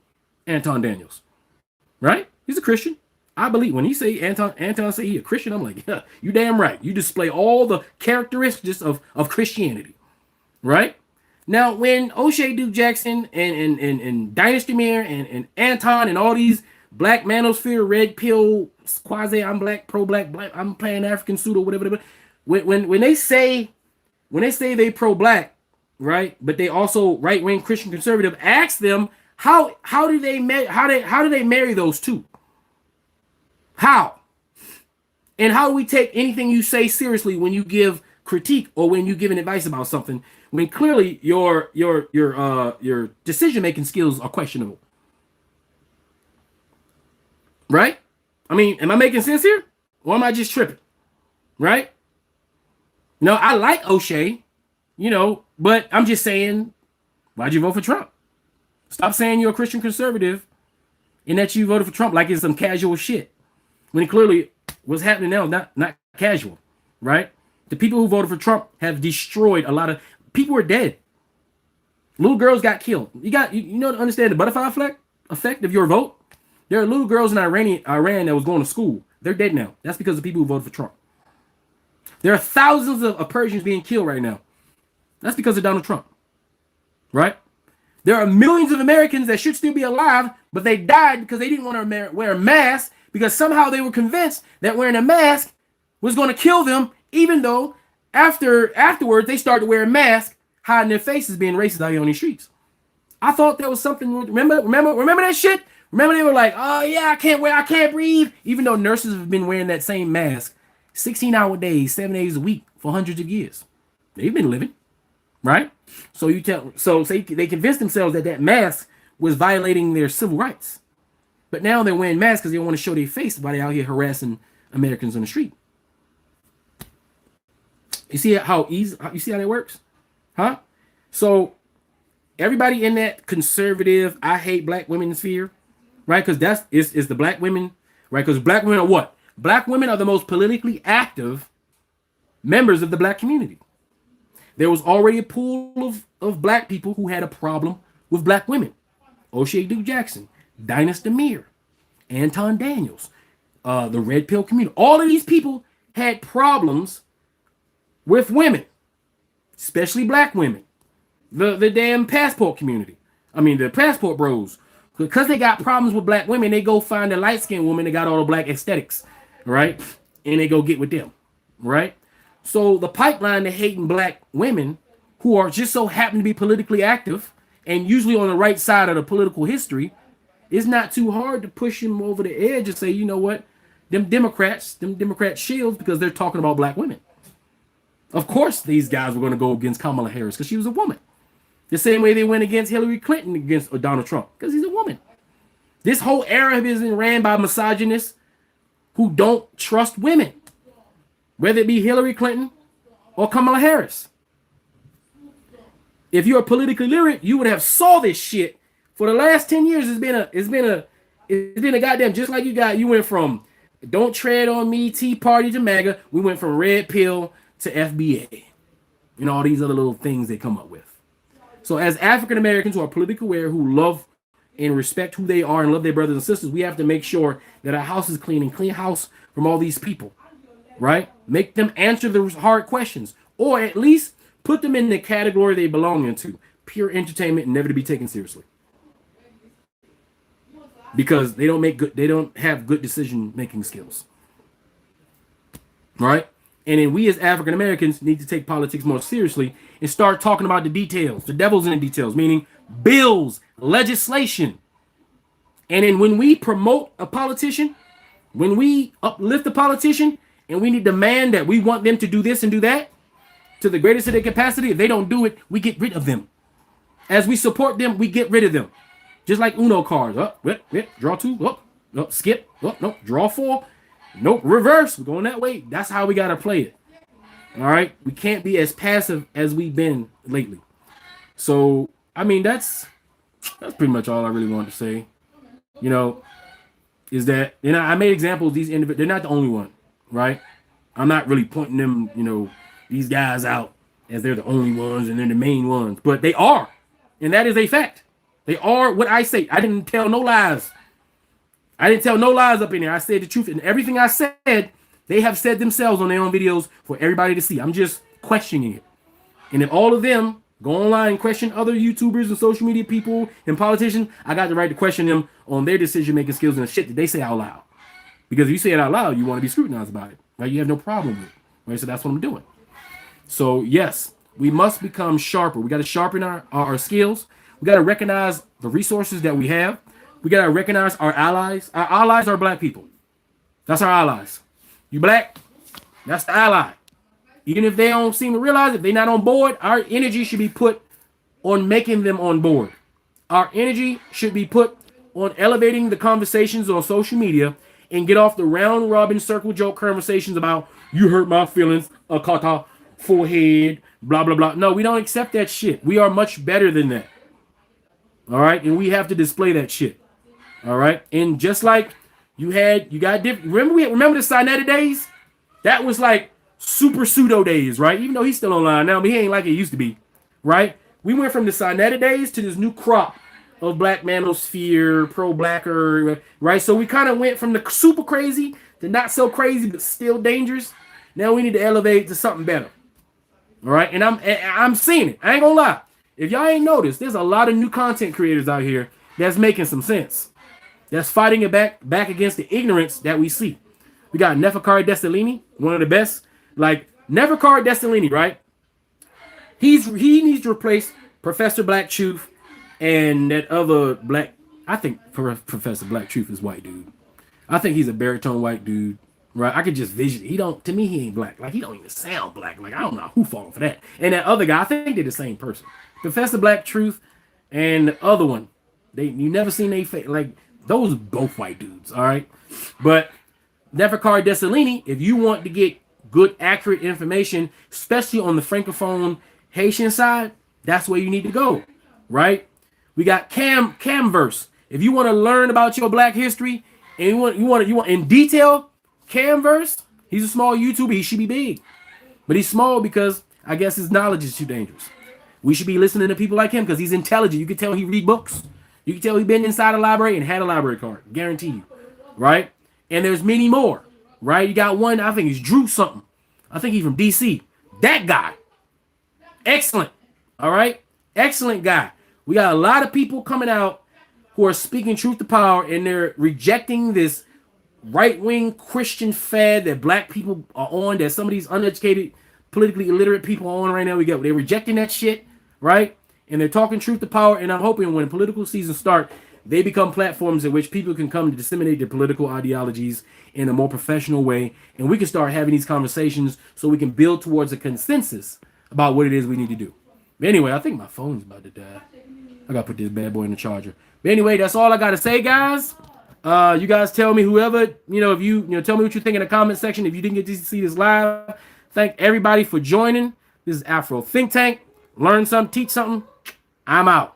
A: Anton Daniels. Right? He's a Christian. I believe when he say Anton say he a Christian, I'm like, yeah, you damn right. You display all the characteristics of Christianity. Right? Now, when O'Shea Du Jackson and Dynasty Demir and Anton and all these black manosphere, red pill, quasi I'm black, pro-black, black, I'm Pan-African pseudo, whatever, when they say they pro-black, right? But they also right-wing Christian conservative, ask them how do they marry those two? How? And how do we take anything you say seriously when you give critique or when you give an advice about something when clearly your decision-making skills are questionable? Right? I mean, am I making sense here? Or am I just tripping? Right? No, I like O'Shea, but I'm just saying, why'd you vote for Trump? Stop saying you're a Christian conservative and that you voted for Trump like it's some casual shit. When clearly what's happening now is not casual, right? The people who voted for Trump have destroyed a lot of people are dead. Little girls got killed. You to understand the butterfly effect of your vote. There are little girls in Iran that was going to school. They're dead now. That's because of people who voted for Trump. There are thousands of Persians being killed right now. That's because of Donald Trump. Right? There are millions of Americans that should still be alive, but they died because they didn't want to wear a mask because somehow they were convinced that wearing a mask was going to kill them, even though afterwards they started to wear a mask, hiding their faces, being racist out here on these streets. I thought there was something. Remember that shit? Remember they were like, oh yeah, I can't breathe, even though nurses have been wearing that same mask 16-hour days, 7 days a week for hundreds of years. They've been living, right? So they convinced themselves that mask was violating their civil rights. But now they're wearing masks because they want to show their face while they're out here harassing Americans on the street. You see how easy? You see how that works, huh? So everybody in that conservative, I hate black women sphere, right? Because that's is the black women, right? Because black women are what? Black women are the most politically active members of the black community. There was already a pool of black people who had a problem with black women. O'Shea Duke Jackson, Dynas Demir, Anton Daniels, the Red Pill community. All of these people had problems with women, especially black women. The damn passport community. I mean, the passport bros. Because they got problems with black women, they go find a light-skinned woman that got all the black aesthetics, right? And they go get with them, right? So the pipeline to hating black women who are just so happen to be politically active and usually on the right side of the political history, it's not too hard to push them over the edge and say, you know what, them Democrats shields because they're talking about black women. Of course, these guys were going to go against Kamala Harris because she was a woman. The same way they went against Hillary Clinton against Donald Trump because he's a woman. This whole era has been ran by misogynists who don't trust women, whether it be Hillary Clinton or Kamala Harris. If you're politically literate, you would have saw this shit for the last 10 years. It's been a goddamn, just like you went from don't tread on me, Tea Party to MAGA. We went from red pill to FBA and all these other little things they come up with. So as African Americans who are politically aware, who love and respect who they are and love their brothers and sisters, we have to make sure that our house is clean and clean house from all these people, right? Make them answer the hard questions, or at least put them in the category they belong into, pure entertainment and never to be taken seriously. Because they don't have good decision-making skills. Right? And then we as African Americans need to take politics more seriously and start talking about the details. The devil's in the details, meaning bills, legislation. And then when we promote a politician, when we uplift a politician, and we demand that we want them to do this and do that to the greatest of their capacity, if they don't do it, we get rid of them. As we support them, we get rid of them. Just like Uno cards. Draw two. Skip. No, draw four. Nope, reverse. We're going that way. That's how we got to play it. All right? We can't be as passive as we've been lately. So, I mean, that's pretty much all I really wanted to say. You know, is that, you know, I made examples. These individuals, they're not the only one, right? I'm not really pointing them, you know, these guys out as they're the only ones and they're the main ones. But they are. And that is a fact. They are what I say. I didn't tell no lies. I didn't tell no lies up in there. I said the truth. And everything I said, they have said themselves on their own videos for everybody to see. I'm just questioning it. And if all of them go online and question other YouTubers and social media people and politicians, I got the right to question them on their decision-making skills and the shit that they say out loud. Because if you say it out loud, you want to be scrutinized about it. Right? You have no problem with it. Right? So that's what I'm doing. So, yes, we must become sharper. We got to sharpen our skills. We got to recognize the resources that we have. We got to recognize our allies. Our allies are black people. That's our allies. You black, that's the ally. Even if they don't seem to realize it, they're not on board, our energy should be put on making them on board. Our energy should be put on elevating the conversations on social media and get off the round robin circle joke conversations about you hurt my feelings, akata, forehead, blah, blah, blah. No, we don't accept that shit. We are much better than that. All right. And we have to display that shit. All right. And just like you got different. Remember the Sinetta days? That was like super pseudo days, right? Even though he's still online now, but he ain't like it used to be, right? We went from the Sinetta days to this new crop of black manosphere, pro-blacker, right? So we kind of went from the super crazy to not so crazy, but still dangerous. Now we need to elevate to something better. All right. And I'm seeing it. I ain't gonna lie. If y'all ain't noticed, there's a lot of new content creators out here that's making some sense. That's fighting it back against the ignorance that we see. We got Neferkari Dessalini, one of the best. Like Neferkari Dessalini, right? He needs to replace Professor Black Truth and that other black. I think Professor Black Truth is white dude. I think he's a baritone white dude, right? I could just vision. To me, he ain't black. Like he don't even sound black. Like I don't know who falling for that. And that other guy, I think they're the same person. Professor Black Truth and the other one. You never seen they face. Like, those both white dudes, all right? But Neferkari Dessalini, if you want to get good, accurate information, especially on the Francophone Haitian side, that's where you need to go, right? We got Camverse. If you want to learn about your Black history and you want in detail, Camverse. He's a small YouTuber. He should be big, but he's small because I guess his knowledge is too dangerous. We should be listening to people like him because he's intelligent. You can tell he read books. You can tell he been inside a library and had a library card. Guarantee you, right? And there's many more, right? You got one, I think he's Drew something. I think he's from DC. That guy. Excellent. All right? Excellent guy. We got a lot of people coming out who are speaking truth to power, and they're rejecting this right-wing Christian fad that black people are on, that some of these uneducated, politically illiterate people are on right now. They're rejecting that shit, right? And they're talking truth to power, and I'm hoping when political seasons start, they become platforms in which people can come to disseminate their political ideologies in a more professional way, and we can start having these conversations so we can build towards a consensus about what it is we need to do. But anyway, I think my phone's about to die. I gotta put this bad boy in the charger. But anyway, that's all I gotta say, guys. You guys tell me, whoever, if you tell me what you think in the comment section. If you didn't get to see this live, thank everybody for joining. This is Afro Think Tank. Learn something, teach something. I'm out.